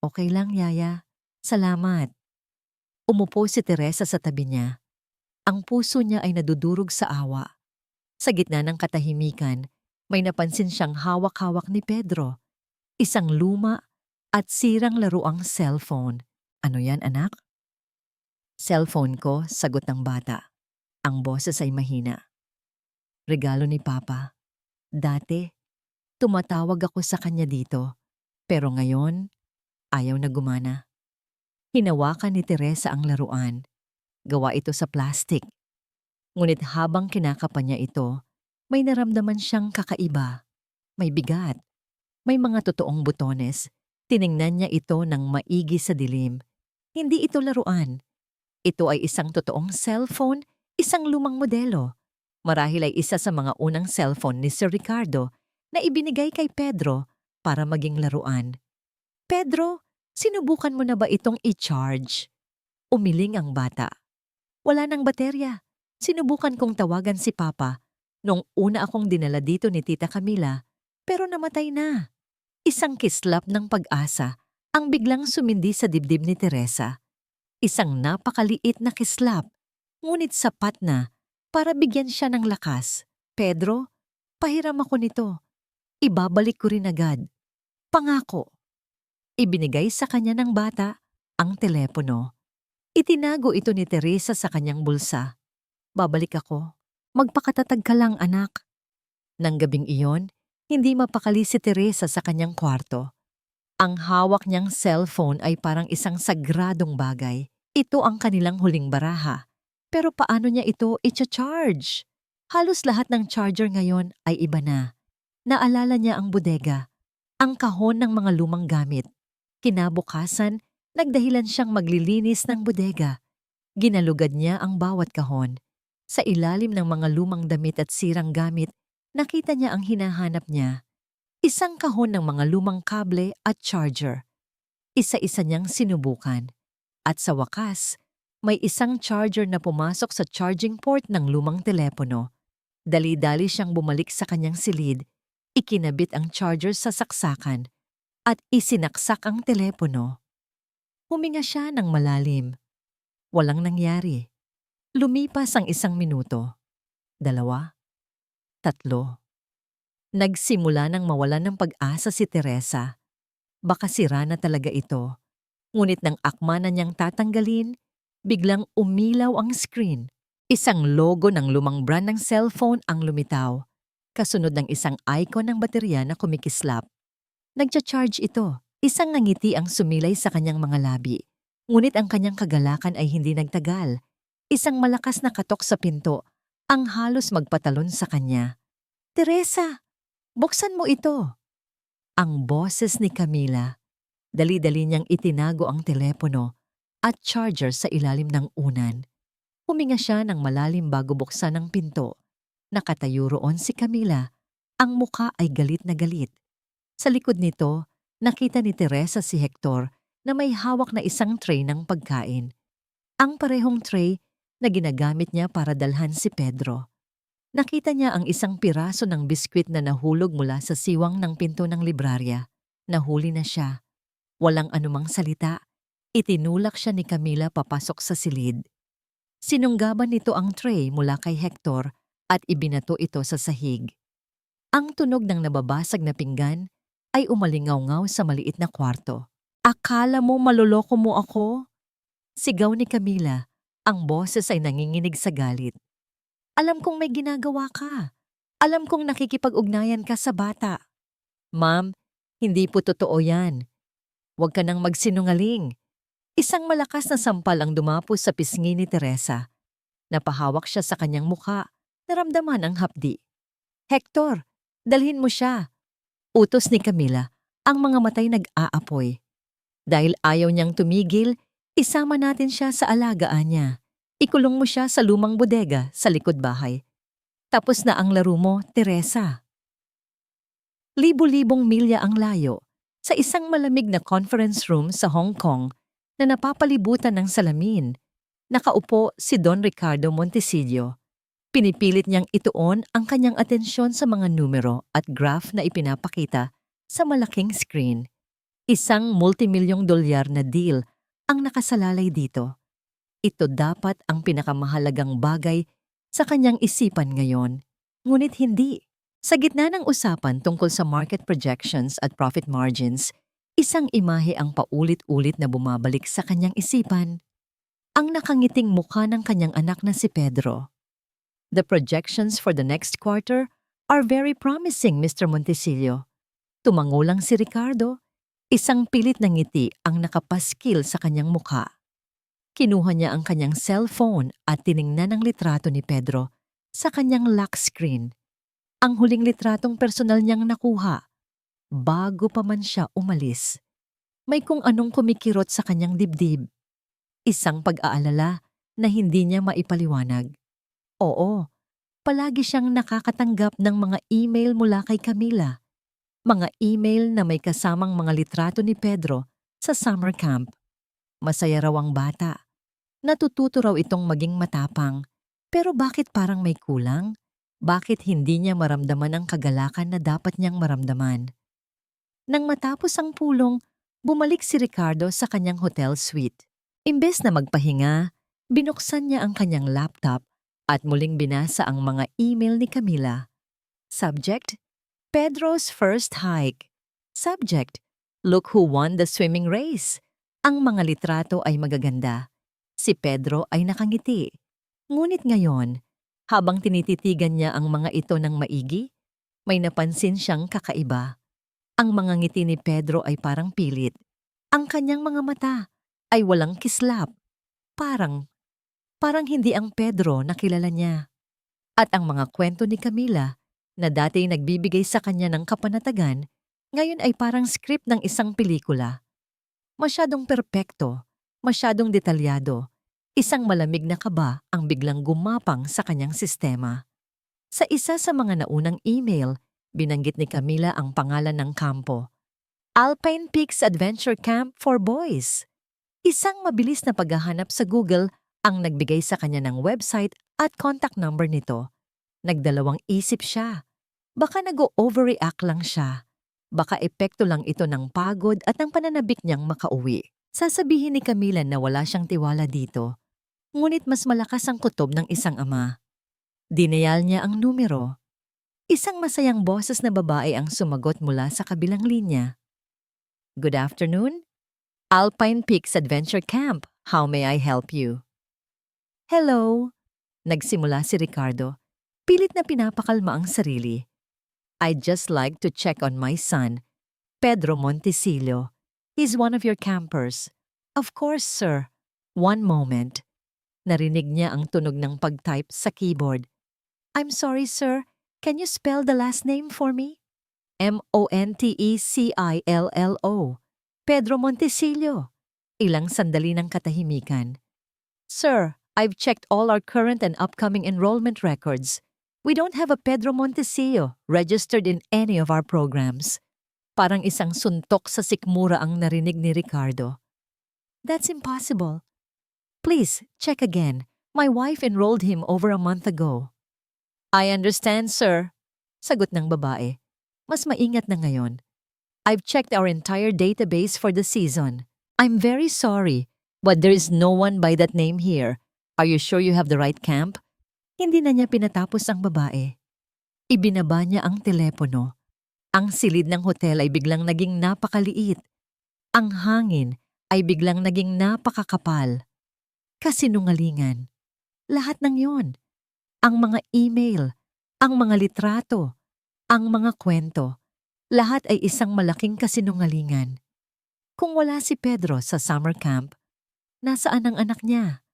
Okay lang, Yaya. Salamat. Umupo si Teresa sa tabi niya. Ang puso niya ay nadudurog sa awa. Sa gitna ng katahimikan, may napansin siyang hawak-hawak ni Pedro. Isang luma at sirang laruang cellphone. Ano yan, anak? Cellphone ko, sagot ng bata. Ang boses ay mahina. Regalo ni Papa. Dati, tumatawag ako sa kanya dito, pero ngayon, ayaw na gumana. Hinawakan ni Teresa ang laruan. Gawa ito sa plastic. Ngunit habang kinakapan niya ito, may naramdaman siyang kakaiba. May bigat. May mga totoong butones. Tiningnan niya ito ng maigi sa dilim. Hindi ito laruan. Ito ay isang totoong cellphone, isang lumang modelo. Marahil ay isa sa mga unang cellphone ni Sir Ricardo na ibinigay kay Pedro para maging laruan. Pedro, sinubukan mo na ba itong i-charge? Umiling ang bata. Wala nang baterya. Sinubukan kong tawagan si Papa nung una akong dinala dito ni Tita Camila, pero namatay na. Isang kislap ng pag-asa ang biglang sumindi sa dibdib ni Teresa. Isang napakaliit na kislap, ngunit sapat na para bigyan siya ng lakas. Pedro, pahiram ako nito. Ibabalik ko rin agad. Pangako. Ibinigay sa kanya ng bata ang telepono. Itinago ito ni Teresa sa kanyang bulsa. Babalik ako. Magpakatatag ka lang, anak. Nang gabing iyon, hindi mapakali si Teresa sa kanyang kwarto. Ang hawak niyang cellphone ay parang isang sagradong bagay. Ito ang kanilang huling baraha. Pero paano niya ito i-charge? Halos lahat ng charger ngayon ay iba na. Naalala niya ang bodega, ang kahon ng mga lumang gamit. Kinabukasan, nagdahilan siyang maglilinis ng bodega. Ginalugad niya ang bawat kahon. Sa ilalim ng mga lumang damit at sirang gamit, nakita niya ang hinahanap niya. Isang kahon ng mga lumang kable at charger. Isa-isa niyang sinubukan. At sa wakas, May isang charger na pumasok sa charging port ng lumang telepono. Dali-dali siyang bumalik sa kanyang silid, ikinabit ang charger sa saksakan, at isinaksak ang telepono. Huminga siya ng malalim. Walang nangyari. Lumipas ang 1 minuto, 2, 3. Nagsimula nang mawalan ng pag-asa si Teresa. Baka sira na talaga ito. Ngunit nang akma na niyang tatanggalin, biglang umilaw ang screen. Isang logo ng lumang brand ng cellphone ang lumitaw, kasunod ng isang icon ng baterya na kumikislap. Nagcha-charge ito. Isang ngiti ang sumilay sa kanyang mga labi. Ngunit ang kanyang kagalakan ay hindi nagtagal. Isang malakas na katok sa pinto ang halos magpatalon sa kanya. "Teresa, buksan mo ito." Ang boses ni Camila. Dali-dali niyang itinago ang telepono at charger sa ilalim ng unan. Huminga siya ng malalim bago buksan ang pinto. Nakatayo roon si Camila. Ang muka ay galit na galit. Sa likod nito, nakita ni Teresa si Hector na may hawak na isang tray ng pagkain. Ang parehong tray na ginagamit niya para dalhan si Pedro. Nakita niya ang isang piraso ng biskwit na nahulog mula sa siwang ng pinto ng librarya. Nahuli na siya. Walang anumang salita. Itinulak siya ni Camila papasok sa silid. Sinunggaban nito ang tray mula kay Hector at ibinato ito sa sahig. Ang tunog ng nababasag na pinggan ay umalingaw-ngaw sa maliit na kwarto. "Akala mo maloloko mo ako?" Sigaw ni Camila. Ang boses ay nanginginig sa galit. "Alam kong may ginagawa ka. Alam kong nakikipag-ugnayan ka sa bata." "Ma'am, hindi po totoo yan. Huwag ka nang magsinungaling." Isang malakas na sampal ang dumapos sa pisngi ni Teresa. Napahawak siya sa kanyang mukha. Naramdaman ang hapdi. "Hector, dalhin mo siya." Utos ni Camila. Ang mga matay nag-aapoy. Dahil ayaw niyang tumigil, isama natin siya sa alagaan niya. Ikulong mo siya sa lumang bodega sa likod bahay. Tapos na ang laro mo, Teresa. Libo-libong milya ang layo. Sa isang malamig na conference room sa Hong Kong na napapalibutan ng salamin, nakaupo si Don Ricardo Montecillo. Pinipilit niyang ituon ang kanyang atensyon sa mga numero at graph na ipinapakita sa malaking screen. Isang multimilyong dolyar na deal ang nakasalalay dito. Ito dapat ang pinakamahalagang bagay sa kanyang isipan ngayon. Ngunit hindi. Sa gitna ng usapan tungkol sa market projections at profit margins, isang imahe ang paulit-ulit na bumabalik sa kanyang isipan. Ang nakangiting mukha ng kanyang anak na si Pedro. "The projections for the next quarter are very promising, Mr. Montecillo." Tumango lang si Ricardo. Isang pilit na ngiti ang nakapaskil sa kanyang mukha. Kinuha niya ang kanyang cellphone at tiningnan ang litrato ni Pedro sa kanyang lock screen. Ang huling litratong personal niyang nakuha, bago pa man siya umalis. May kung anong kumikirot sa kanyang dibdib. Isang pag-aalala na hindi niya maipaliwanag. Oo, palagi siyang nakakatanggap ng mga email mula kay Camila. Mga email na may kasamang mga litrato ni Pedro sa summer camp. Masaya raw ang bata. Natututo raw itong maging matapang. Pero bakit parang may kulang? Bakit hindi niya maramdaman ang kagalakan na dapat niyang maramdaman? Nang matapos ang pulong, bumalik si Ricardo sa kanyang hotel suite. Imbes na magpahinga, binuksan niya ang kanyang laptop at muling binasa ang mga email ni Camila. Subject: Pedro's first hike. Subject: Look who won the swimming race. Ang mga litrato ay magaganda. Si Pedro ay nakangiti. Ngunit ngayon, habang tinititigan niya ang mga ito ng maigi, may napansin siyang kakaiba. Ang mga ngiti ni Pedro ay parang pilit. Ang kanyang mga mata ay walang kislap. Parang hindi ang Pedro na kilala niya. At ang mga kwento ni Camila na dati nagbibigay sa kanya ng kapanatagan, ngayon ay parang script ng isang pelikula. Masyadong perpekto, masyadong detalyado. Isang malamig na kaba ang biglang gumapang sa kanyang sistema. Sa isa sa mga naunang email, binanggit ni Camila ang pangalan ng kampo. Alpine Peaks Adventure Camp for Boys. Isang mabilis na paghahanap sa Google Ang nagbigay sa kanya ng website at contact number nito. Nagdalawang isip siya. Baka nag-overreact lang siya. Baka epekto lang ito ng pagod at ng pananabik niyang makauwi. Sasabihin ni Camila na wala siyang tiwala dito. Ngunit mas malakas ang kutob ng isang ama. Dinayal niya ang numero. Isang masayang boses na babae ang sumagot mula sa kabilang linya. Good afternoon. Alpine Peaks Adventure Camp. How may I help you? Hello. Nagsimula si Ricardo. Pilit na pinapakalma ang sarili. I'd just like to check on my son, Pedro Montesillo. He's one of your campers. Of course, sir. One moment. Narinig niya ang tunog ng pag-type sa keyboard. I'm sorry, sir. Can you spell the last name for me? Montecillo. Pedro Montesillo. Ilang sandali ng katahimikan. Sir, I've checked all our current and upcoming enrollment records. We don't have a Pedro Montesillo registered in any of our programs. Parang isang suntok sa sikmura ang narinig ni Ricardo. That's impossible. Please, check again. My wife enrolled him over a month ago. I understand, sir. Sagot ng babae. Mas maingat na ngayon. I've checked our entire database for the season. I'm very sorry, but there is no one by that name here. Are you sure you have the right camp? Hindi na niya pinatapos ang babae. Ibinaba niya ang telepono. Ang silid ng hotel ay biglang naging napakaliit. Ang hangin ay biglang naging napakakapal. Kasinungalingan. Lahat ng yon. Ang mga email, ang mga litrato, ang mga kwento, lahat ay isang malaking kasinungalingan. Kung wala si Pedro sa summer camp, nasaan ang anak niya?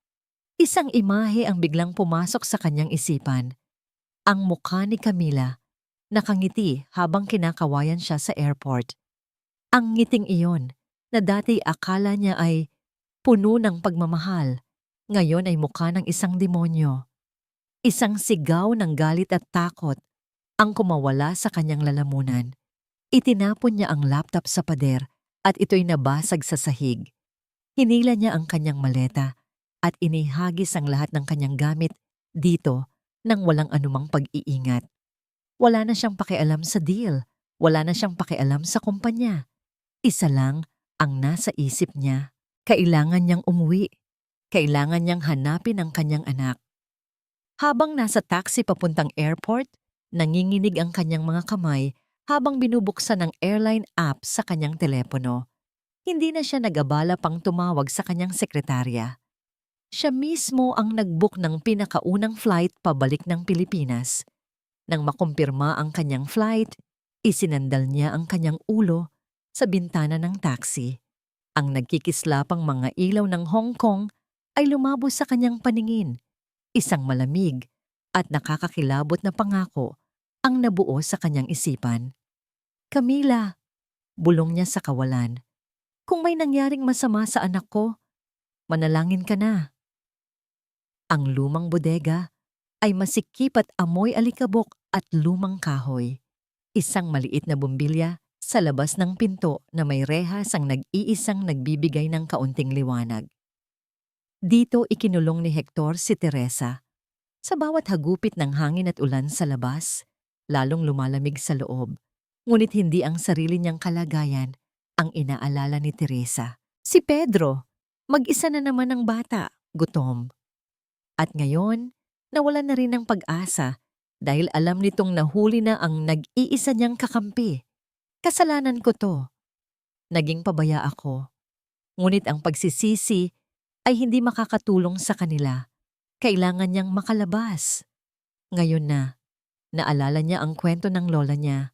Isang imahe ang biglang pumasok sa kanyang isipan. Ang mukha ni Camila, nakangiti habang kinakawayan siya sa airport. Ang ngiting iyon, na dati akala niya ay puno ng pagmamahal, ngayon ay mukha ng isang demonyo. Isang sigaw ng galit at takot ang kumawala sa kanyang lalamunan. Itinapon niya ang laptop sa pader at ito'y nabasag sa sahig. Hinila niya ang kanyang maleta at inihagis ang lahat ng kanyang gamit dito nang walang anumang pag-iingat. Wala na siyang pakialam sa deal. Wala na siyang pakialam sa kumpanya. Isa lang ang nasa isip niya. Kailangan niyang umuwi. Kailangan niyang hanapin ang kanyang anak. Habang nasa taxi papuntang airport, nanginginig ang kanyang mga kamay habang binubuksan ang airline app sa kanyang telepono. Hindi na siya nag-abala pang tumawag sa kanyang sekretarya. Siya mismo ang nag-book ng pinakaunang flight pabalik ng Pilipinas. Nang makumpirma ang kanyang flight, isinandal niya ang kanyang ulo sa bintana ng taxi. Ang nagkikislapang mga ilaw ng Hong Kong ay lumabo sa kanyang paningin. Isang malamig at nakakakilabot na pangako ang nabuo sa kanyang isipan. Camila, bulong niya sa kawalan. Kung may nangyaring masama sa anak ko, manalangin ka na. Ang lumang bodega ay masikip at amoy alikabok at lumang kahoy. Isang maliit na bumbilya sa labas ng pinto na may rehas ang nag-iisang nagbibigay ng kaunting liwanag. Dito ikinulong ni Hector si Teresa. Sa bawat hagupit ng hangin at ulan sa labas, lalong lumalamig sa loob. Ngunit hindi ang sarili niyang kalagayan ang inaalala ni Teresa. Si Pedro, mag-isa na naman ang bata, gutom. At ngayon, nawalan na rin ng pag-asa dahil alam nitong nahuli na ang nag-iisa niyang kakampi. Kasalanan ko to. Naging pabaya ako. Ngunit ang pagsisisi ay hindi makakatulong sa kanila. Kailangan niyang makalabas. Ngayon na, naalala niya ang kwento ng lola niya.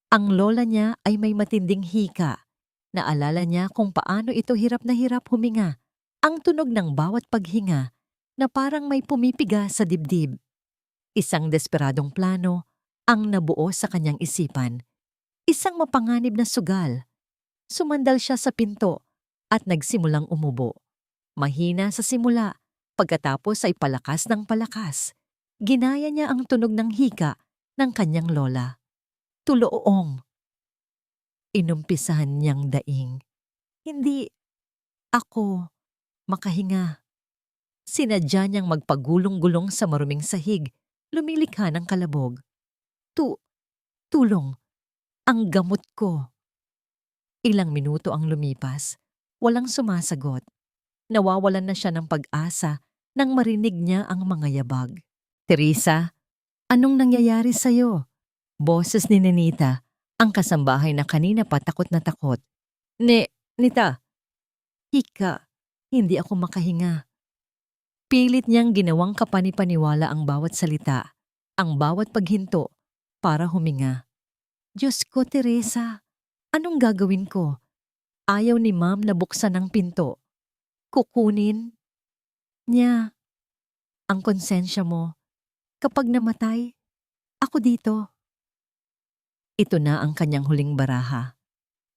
Ang lola niya ay may matinding hika. Naalala niya kung paano ito hirap na hirap huminga. Ang tunog ng bawat paghinga na parang may pumipiga sa dibdib. Isang desperadong plano ang nabuo sa kanyang isipan. Isang mapanganib na sugal. Sumandal siya sa pinto at nagsimulang umubo. Mahina sa simula, pagkatapos ay palakas ng palakas. Ginaya niya ang tunog ng hika ng kanyang lola. Tuloong. Inumpisahan niyang daing. Hindi ako makahinga. Sinadya niyang magpagulong-gulong sa maruming sahig, lumilikha ng kalabog. Tu, tulong, ang gamot ko. Ilang minuto ang lumipas, walang sumasagot. Nawawalan na siya ng pag-asa nang marinig niya ang mga yabag. Teresa, anong nangyayari sa'yo? Boses ni Nenita, ang kasambahay na kanina pa takot na takot. Nita, hika, hindi ako makahinga. Pilit niyang ginawang kapanipaniwala ang bawat salita, ang bawat paghinto, para huminga. Diyos ko, Teresa, anong gagawin ko? Ayaw ni Ma'am na buksan ang pinto. Kukunin niya ang konsensya mo. Kapag namatay, ako dito. Ito na ang kanyang huling baraha.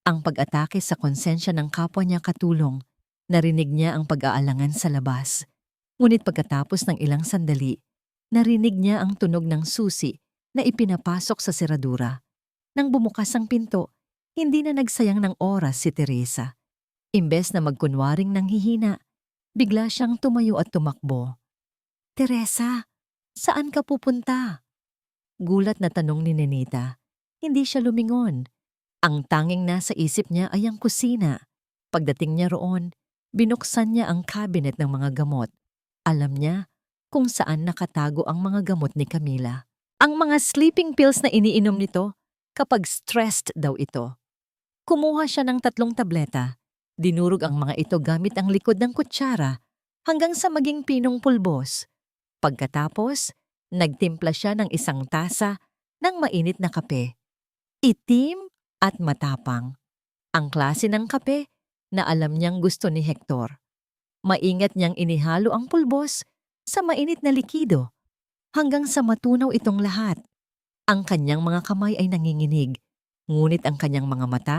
Ang pag-atake sa konsensya ng kapwa niya katulong. Narinig niya ang pag-aalangan sa labas. Ngunit pagkatapos ng ilang sandali, narinig niya ang tunog ng susi na ipinapasok sa seradura. Nang bumukas ang pinto, hindi na nagsayang ng oras si Teresa. Imbes na magkunwaring nanghihina, bigla siyang tumayo at tumakbo. Teresa, saan ka pupunta? Gulat na tanong ni Nenita. Hindi siya lumingon. Ang tanging nasa isip niya ay ang kusina. Pagdating niya roon, binuksan niya ang cabinet ng mga gamot. Alam niya kung saan nakatago ang mga gamot ni Camila. Ang mga sleeping pills na iniinom nito kapag stressed daw ito. Kumuha siya ng 3 tableta. Dinurog ang mga ito gamit ang likod ng kutsara hanggang sa maging pinong pulbos. Pagkatapos, nagtimpla siya ng 1 tasa ng mainit na kape. Itim at matapang. Ang klase ng kape na alam niyang gusto ni Hector. Maingat niyang inihalo ang pulbos sa mainit na likido hanggang sa matunaw itong lahat. Ang kanyang mga kamay ay nanginginig, ngunit ang kanyang mga mata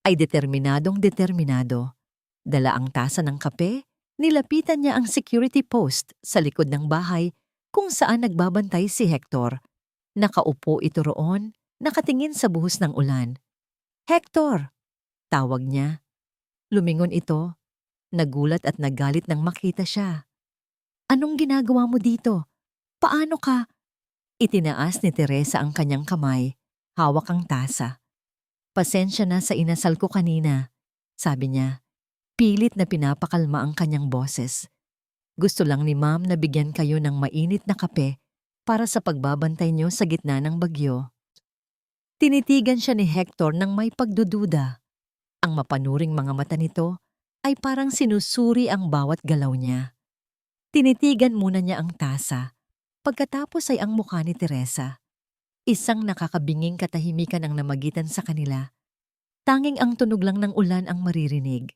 ay determinadong determinado. Dala ang tasa ng kape, nilapitan niya ang security post sa likod ng bahay kung saan nagbabantay si Hector. Nakaupo ito roon, nakatingin sa buhos ng ulan. Hector! Tawag niya. Lumingon ito. Nagulat at nagalit nang makita siya. Anong ginagawa mo dito? Paano ka? Itinaas ni Teresa ang kanyang kamay, hawak ang tasa. Pasensya na sa inasal ko kanina, sabi niya. Pilit na pinapakalma ang kanyang boses. Gusto lang ni Ma'am na bigyan kayo ng mainit na kape para sa pagbabantay niyo sa gitna ng bagyo. Tinitigan siya ni Hector ng may pagdududa. Ang mapanuring mga mata nito ay parang sinusuri ang bawat galaw niya. Tinitigan muna niya ang tasa. Pagkatapos ay ang mukha ni Teresa. Isang nakakabinging katahimikan ang namagitan sa kanila. Tanging ang tunog lang ng ulan ang maririnig.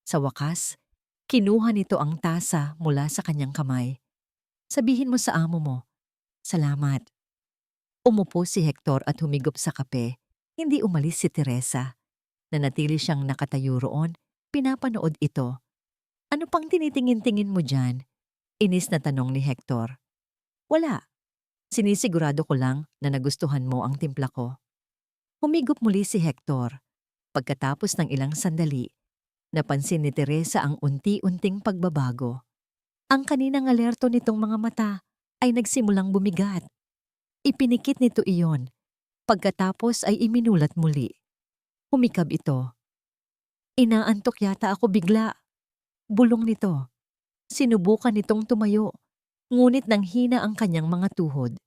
Sa wakas, kinuha nito ang tasa mula sa kanyang kamay. Sabihin mo sa amo mo, salamat. Umupo si Hector at humigop sa kape. Hindi umalis si Teresa. Nanatili siyang nakatayo roon, pinapanood ito. Ano pang tinitingin-tingin mo dyan? Inis na tanong ni Hector. Wala. Sinisigurado ko lang na nagustuhan mo ang timpla ko. Humigop muli si Hector. Pagkatapos ng ilang sandali, napansin ni Teresa ang unti-unting pagbabago. Ang kaninang alerto nitong mga mata ay nagsimulang bumigat. Ipinikit nito iyon. Pagkatapos ay iminulat muli. Humikab ito. Inaantok yata ako bigla. Bulong nito. Sinubukan nitong tumayo, ngunit nanghina ang kanyang mga tuhod.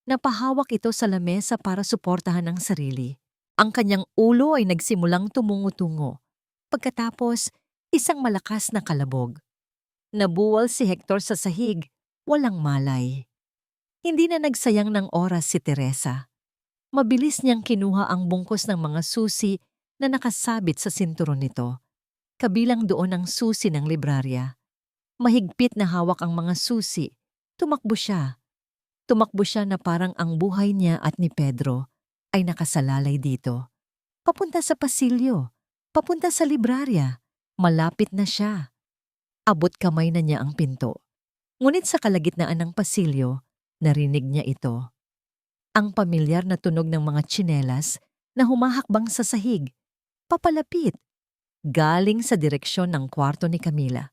Napahawak ito sa lamesa para suportahan ang sarili. Ang kanyang ulo ay nagsimulang tumungo-tungo. Pagkatapos, isang malakas na kalabog. Nabuwal si Hector sa sahig, walang malay. Hindi na nagsayang ng oras si Teresa. Mabilis niyang kinuha ang bungkos ng mga susi na nakasabit sa sinturon nito. Kabilang doon ang susi ng librarya. Mahigpit na hawak ang mga susi. Tumakbo siya. Tumakbo siya na parang ang buhay niya at ni Pedro ay nakasalalay dito. Papunta sa pasilyo. Papunta sa librarya. Malapit na siya. Abot kamay na niya ang pinto. Ngunit sa kalagitnaan ng pasilyo, narinig niya ito. Ang pamilyar na tunog ng mga tsinelas na humahakbang sa sahig. Papalapit. Galing sa direksyon ng kwarto ni Camila.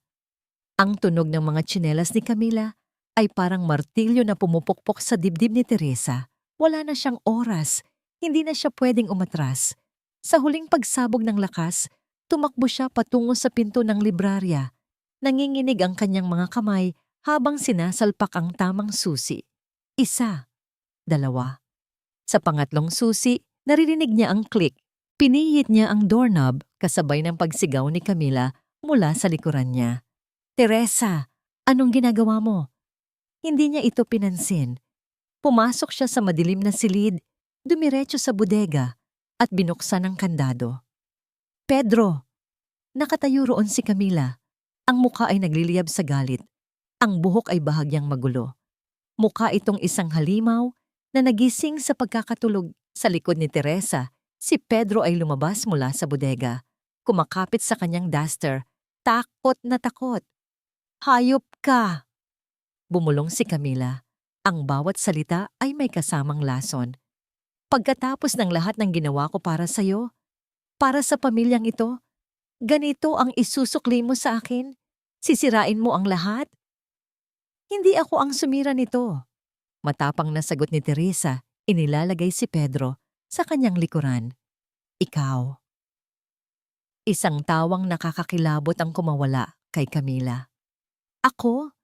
Ang tunog ng mga tsinelas ni Camila ay parang martilyo na pumupukpok sa dibdib ni Teresa. Wala na siyang oras, hindi na siya pwedeng umatras. Sa huling pagsabog ng lakas, tumakbo siya patungo sa pinto ng librarya. Nanginginig ang kanyang mga kamay habang sinasalpak ang tamang susi. 1, 2. Sa pangatlong susi, naririnig niya ang click. Pinihit niya ang doorknob kasabay ng pagsigaw ni Camila mula sa likuran niya. Teresa, anong ginagawa mo? Hindi niya ito pinansin. Pumasok siya sa madilim na silid, dumiretso sa bodega at binuksan ang kandado. Pedro! Nakatayo roon si Camila. Ang muka ay nagliliyab sa galit. Ang buhok ay bahagyang magulo. Mukha itong isang halimaw na nagising sa pagkakatulog. Sa likod ni Teresa, si Pedro ay lumabas mula sa bodega. Kumakapit sa kanyang duster, takot na takot. Hayop ka! Bumulong si Camila. Ang bawat salita ay may kasamang lason. Pagkatapos ng lahat ng ginawa ko para sa'yo, para sa pamilyang ito, ganito ang isusukli mo sa akin? Sisirain mo ang lahat? Hindi ako ang sumira nito. Matapang na sagot ni Teresa, inilalagay si Pedro sa kanyang likuran. Ikaw. Isang tawang nakakakilabot ang kumawala kay Camila. Ako?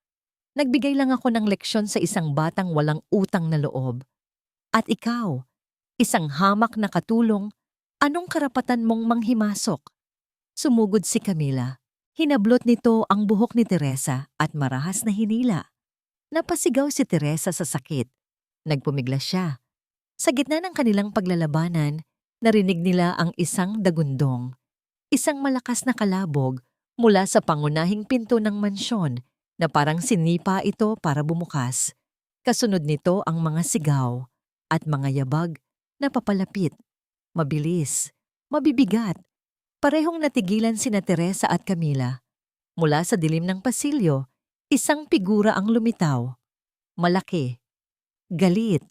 Nagbigay lang ako ng leksyon sa isang batang walang utang na loob. At ikaw, isang hamak na katulong, anong karapatan mong manghimasok? Sumugod si Camila. Hinablot nito ang buhok ni Teresa at marahas na hinila. Napasigaw si Teresa sa sakit. Nagpumiglas siya. Sa gitna ng kanilang paglalabanan, narinig nila ang isang dagundong. Isang malakas na kalabog mula sa pangunahing pinto ng mansyon na parang sinipa ito para bumukas. Kasunod nito ang mga sigaw at mga yabag na papalapit. Mabilis, mabibigat. Parehong natigilan sina Teresa at Camila. Mula sa dilim ng pasilyo, isang figura ang lumitaw. Malaki. Galit.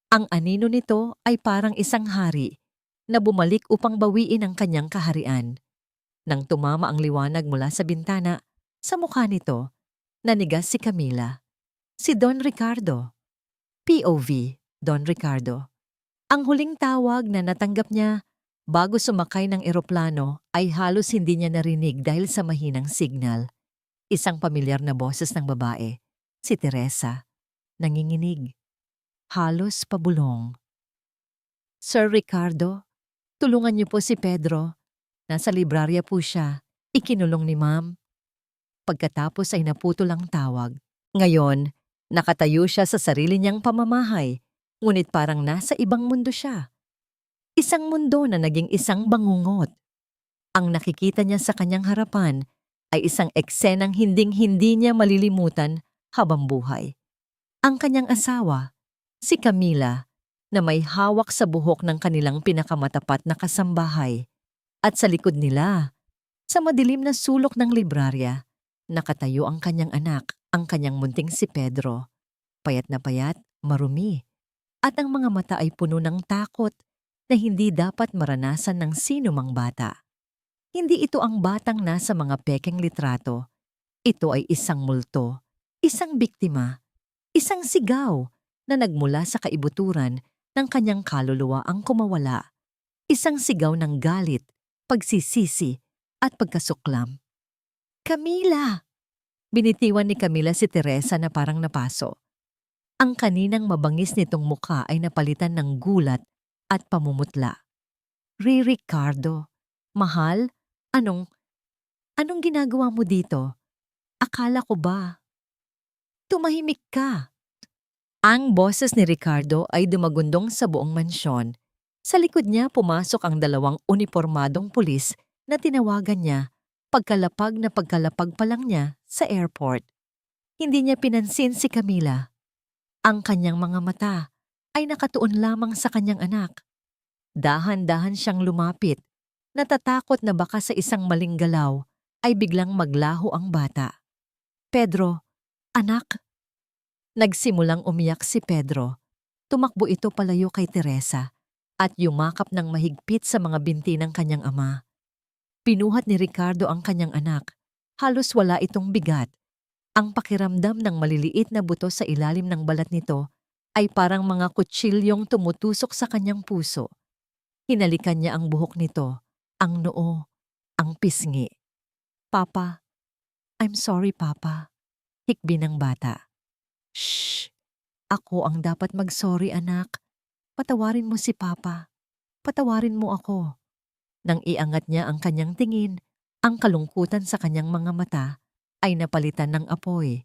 Ang anino nito ay parang isang hari na bumalik upang bawiin ang kanyang kaharian. Nang tumama ang liwanag mula sa bintana, sa mukha nito, nanigas si Camila. Si Don Ricardo. POV, Don Ricardo. Ang huling tawag na natanggap niya bago sumakay ng eroplano ay halos hindi niya narinig dahil sa mahinang signal. Isang pamilyar na boses ng babae, si Teresa, nanginginig. Halos pabulong. Sir Ricardo, tulungan niyo po si Pedro. Nasa librarya po siya. Ikinulong ni Ma'am. Pagkatapos ay naputol ang tawag. Ngayon, nakatayo siya sa sarili niyang pamamahay, ngunit parang nasa ibang mundo siya. Isang mundo na naging isang bangungot. Ang nakikita niya sa kanyang harapan ay isang eksenang hinding-hindi niya malilimutan habang buhay. Ang kanyang asawa, si Camila, na may hawak sa buhok ng kanilang pinakamatapat na kasambahay. At sa likod nila, sa madilim na sulok ng librarya, nakatayo ang kanyang anak, ang kanyang munting si Pedro. Payat na payat, marumi, at ang mga mata ay puno ng takot na hindi dapat maranasan ng sino mang bata. Hindi ito ang batang nasa mga pekeng litrato. Ito ay isang multo, isang biktima, isang sigaw na nagmula sa kaibuturan ng kanyang kaluluwa ang kumawala. Isang sigaw ng galit, pagsisisi at pagkasuklam. Camila! Binitiwan ni Camila si Teresa na parang napaso. Ang kaninang mabangis nitong mukha ay napalitan ng gulat at pamumutla. Ricardo, mahal? Anong ginagawa mo dito? Akala ko ba? Tumahimik ka. Ang boses ni Ricardo ay dumagundong sa buong mansyon. Sa likod niya pumasok ang dalawang unipormadong pulis na tinawagan niya pagkalapag na pagkalapag pa lang niya sa airport. Hindi niya pinansin si Camila. Ang kanyang mga mata ay nakatuon lamang sa kanyang anak. Dahan-dahan siyang lumapit. Natatakot na baka sa isang maling galaw ay biglang maglaho ang bata. Pedro, anak. Nagsimulang umiyak si Pedro. Tumakbo ito palayo kay Teresa at yumakap ng mahigpit sa mga binti ng kanyang ama. Pinuhat ni Ricardo ang kanyang anak Halos wala itong bigat. Ang pakiramdam ng maliliit na buto sa ilalim ng balat nito ay parang mga kutsilyong tumutusok sa kanyang puso. Hinalikan niya ang buhok nito, ang noo, ang pisngi. "Papa, I'm sorry, Papa." Hikbi ng bata. "Shh! Ako ang dapat mag-sorry, anak. Patawarin mo si Papa. Patawarin mo ako." Nang iangat niya ang kanyang tingin, ang kalungkutan sa kanyang mga mata ay napalitan ng apoy.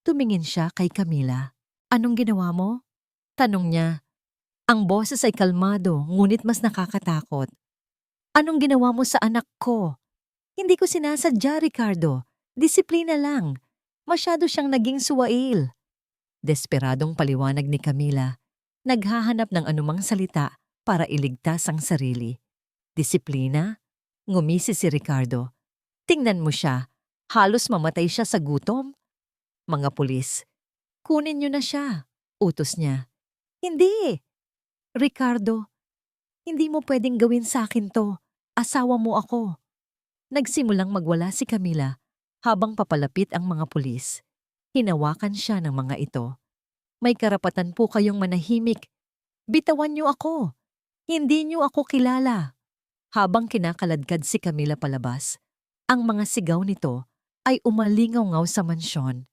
Tumingin siya kay Camila. "Anong ginawa mo?" Tanong niya. Ang boses ay kalmado ngunit mas nakakatakot. "Anong ginawa mo sa anak ko?" "Hindi ko sinasadya, Ricardo. Disiplina lang. Masyado siyang naging suwail." Desperadong paliwanag ni Camila. Naghahanap ng anumang salita para iligtas ang sarili. "Disiplina?" Ngumisi si Ricardo. "Tingnan mo siya. Halos mamatay siya sa gutom." "Mga pulis, kunin niyo na siya," utos niya. "Hindi! Ricardo, hindi mo pwedeng gawin sa akin to. Asawa mo ako." Nagsimulang magwala si Camila habang papalapit ang mga pulis. Hinawakan siya ng mga ito. "May karapatan po kayong manahimik. Bitawan niyo ako. Hindi niyo ako kilala." Habang kinakaladkad si Camila palabas, ang mga sigaw nito ay umalingaw-ngaw sa mansyon.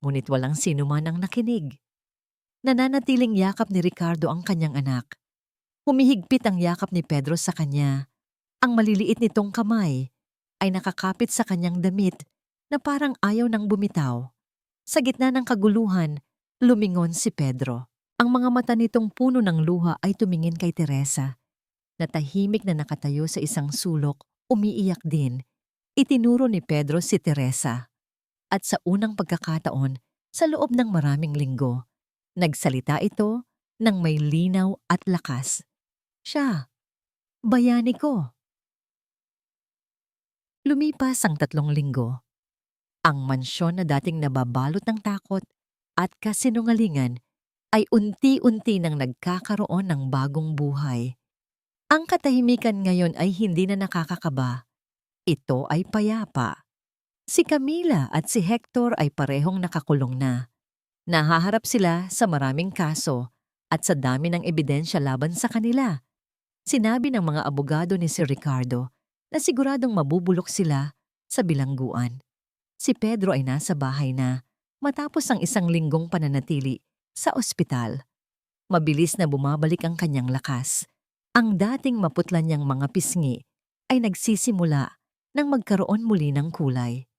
Ngunit walang sino man ang nakinig. Nananatiling yakap ni Ricardo ang kanyang anak. Humihigpit ang yakap ni Pedro sa kanya. Ang maliliit nitong kamay ay nakakapit sa kanyang damit na parang ayaw nang bumitaw. Sa gitna ng kaguluhan, lumingon si Pedro. Ang mga mata nitong puno ng luha ay tumingin kay Teresa, na tahimik na nakatayo sa isang sulok, umiiyak din. Itinuro ni Pedro si Teresa. At sa unang pagkakataon, sa loob ng maraming linggo, nagsalita ito ng may linaw at lakas. "Siya, bayani ko." Lumipas ang 3 linggo. Ang mansyon na dating nababalot ng takot at kasinungalingan ay unti-unti nang nagkakaroon ng bagong buhay. Ang katahimikan ngayon ay hindi na nakakakaba. Ito ay payapa. Si Camila at si Hector ay parehong nakakulong na. Nahaharap sila sa maraming kaso at sa dami ng ebidensya laban sa kanila. Sinabi ng mga abogado ni si Ricardo na siguradong mabubulok sila sa bilangguan. Si Pedro ay nasa bahay na matapos ang 1 linggong pananatili sa ospital. Mabilis na bumabalik ang kanyang lakas. Ang dating maputla niyang mga pisngi ay nagsisimula nang magkaroon muli ng kulay.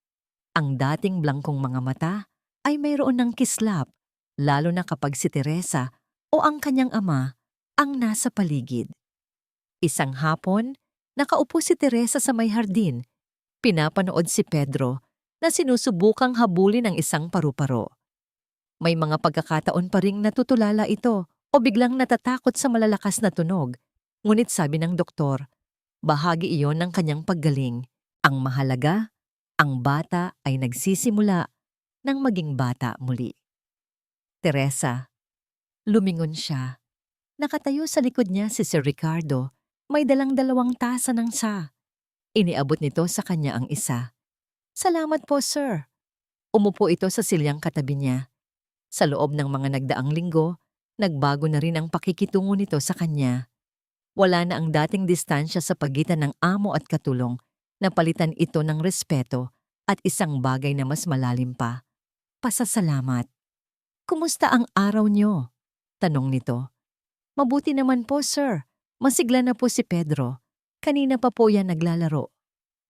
Ang dating blangkong mga mata ay mayroon ng kislap, lalo na kapag si Teresa o ang kanyang ama ang nasa paligid. Isang hapon, nakaupo si Teresa sa may hardin. Pinapanood si Pedro na sinusubukang habulin ng isang paru-paro. May mga pagkakataon pa ring natutulala ito o biglang natatakot sa malalakas na tunog. Ngunit sabi ng doktor, bahagi iyon ng kanyang paggaling. Ang mahalaga, ang bata ay nagsisimula ng maging bata muli. "Teresa." Lumingon siya. Nakatayo sa likod niya si Sir Ricardo. May dalang 2 tasa ng tsa. Iniabot nito sa kanya ang isa. "Salamat po, sir." Umupo ito sa silyang katabi niya. Sa loob ng mga nagdaang linggo, nagbago na rin ang pakikitungo nito sa kanya. Wala na ang dating distansya sa pagitan ng amo at katulong. Napalitan ito ng respeto at isang bagay na mas malalim pa, pasasalamat. "Kumusta ang araw niyo?" tanong nito. "Mabuti naman po, sir. Masigla na po si Pedro. Kanina pa po yan naglalaro."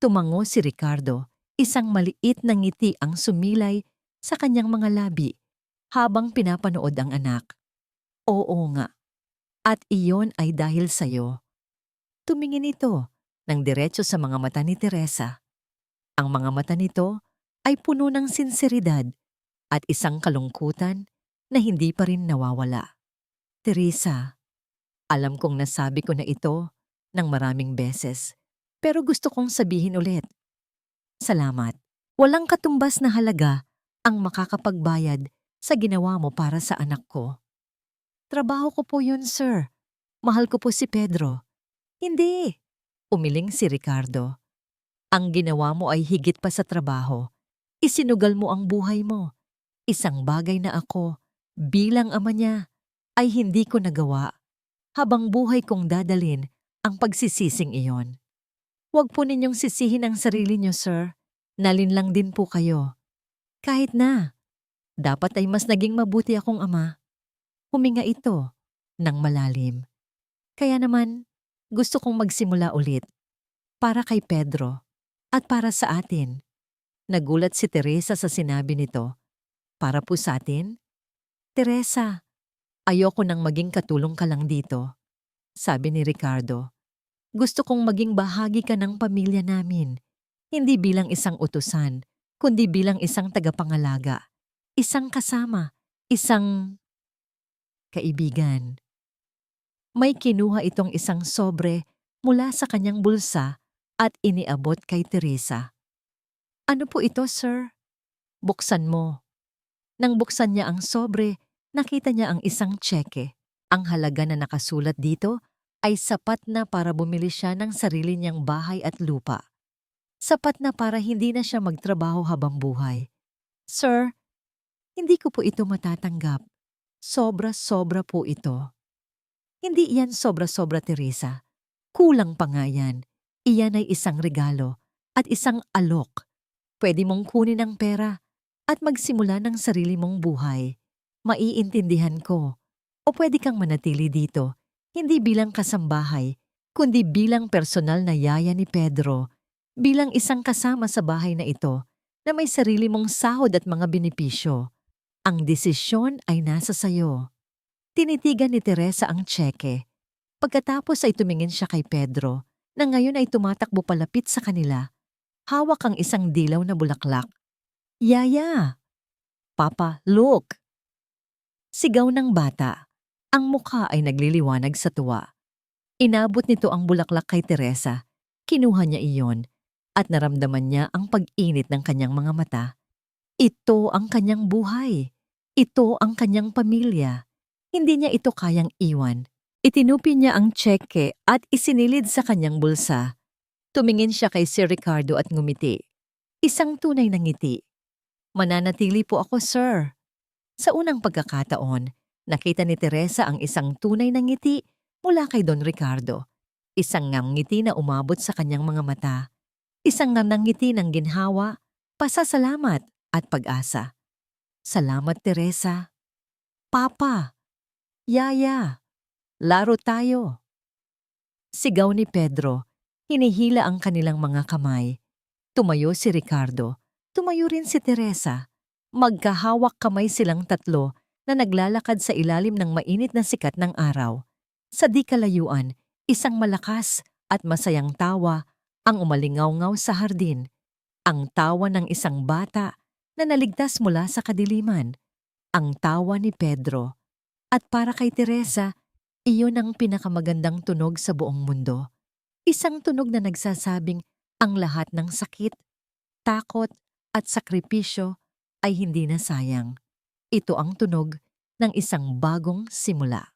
Tumango si Ricardo. Isang maliit na ngiti ang sumilay sa kanyang mga labi habang pinapanood ang anak. "Oo nga. At iyon ay dahil sa'yo." Tumingin ito ng diretso sa mga mata ni Teresa. Ang mga mata nito ay puno ng sinseridad at isang kalungkutan na hindi pa rin nawawala. "Teresa, alam kong nasabi ko na ito ng maraming beses, pero gusto kong sabihin ulit. Salamat. Walang katumbas na halaga ang makakapagbayad sa ginawa mo para sa anak ko." "Trabaho ko po yun, sir. Mahal ko po si Pedro." "Hindi," umiling si Ricardo. Ang ginawa mo ay higit pa sa trabaho. Isinugal mo ang buhay mo. Isang bagay na ako, bilang ama niya, ay hindi ko nagawa. Habang buhay kong dadalin ang pagsisising iyon. Huwag po ninyong sisihin ang sarili niyo, sir. Nalinlang din po kayo. Kahit na, dapat ay mas naging mabuti akong ama. Huminga ito ng malalim. Kaya naman, gusto kong magsimula ulit. Para kay Pedro at para sa atin. Nagulat si Teresa sa sinabi nito. Para po sa atin? Teresa, ayoko nang maging katulong ka lang dito. Sabi ni Ricardo. Gusto kong maging bahagi ka ng pamilya namin. Hindi bilang isang utusan, kundi bilang isang tagapangalaga. Isang kasama, isang kaibigan. May kinuha itong isang sobre mula sa kanyang bulsa at iniabot kay Teresa. Ano po ito, sir? Buksan mo. Nang buksan niya ang sobre, nakita niya ang isang tseke. Ang halaga na nakasulat dito ay sapat na para bumili siya ng sarili niyang bahay at lupa. Sapat na para hindi na siya magtrabaho habang buhay. Sir, hindi ko po ito matatanggap. Sobra-sobra po ito. Hindi iyan sobra-sobra, Teresa. Kulang pa nga yan. Iyan ay isang regalo at isang alok. Pwede mong kunin ang pera at magsimula ng sarili mong buhay. Maiintindihan ko. O pwede kang manatili dito, hindi bilang kasambahay, kundi bilang personal na yaya ni Pedro, bilang isang kasama sa bahay na ito na may sarili mong sahod at mga benepisyo. Ang desisyon ay nasa sayo. Tinitigan ni Teresa ang tseke. Pagkatapos ay tumingin siya kay Pedro, na ngayon ay tumatakbo palapit sa kanila. Hawak ang isang dilaw na bulaklak. Yaya! Papa, look! Sigaw ng bata. Ang mukha ay nagliliwanag sa tuwa. Inabot nito ang bulaklak kay Teresa. Kinuha niya iyon at naramdaman niya ang pag-init ng kanyang mga mata. Ito ang kanyang buhay. Ito ang kanyang pamilya. Hindi niya ito kayang iwan. Itinupi niya ang tseke at isinilid sa kanyang bulsa. Tumingin siya kay Sir Ricardo at ngumiti. Isang tunay na ngiti. Mananatili po ako, sir. Sa unang pagkakataon, nakita ni Teresa ang isang tunay na ngiti mula kay Don Ricardo. Isang ngiti na umabot sa kanyang mga mata. Isang ngiti ng ginhawa, pasasalamat at pag-asa. Salamat, Teresa. Papa, Yaya, laro tayo. Sigaw ni Pedro. Hinihila ang kanilang mga kamay. Tumayo si Ricardo. Tumayo rin si Teresa. Magkahawak kamay silang tatlo na naglalakad sa ilalim ng mainit na sikat ng araw. Sa di kalayuan, isang malakas at masayang tawa ang umalingaw-ngaw sa hardin. Ang tawa ng isang bata na naligtas mula sa kadiliman. Ang tawa ni Pedro. At para kay Teresa, iyon ang pinakamagandang tunog sa buong mundo. Isang tunog na nagsasabing ang lahat ng sakit, takot at sakripisyo ay hindi na sayang. Ito ang tunog ng isang bagong simula.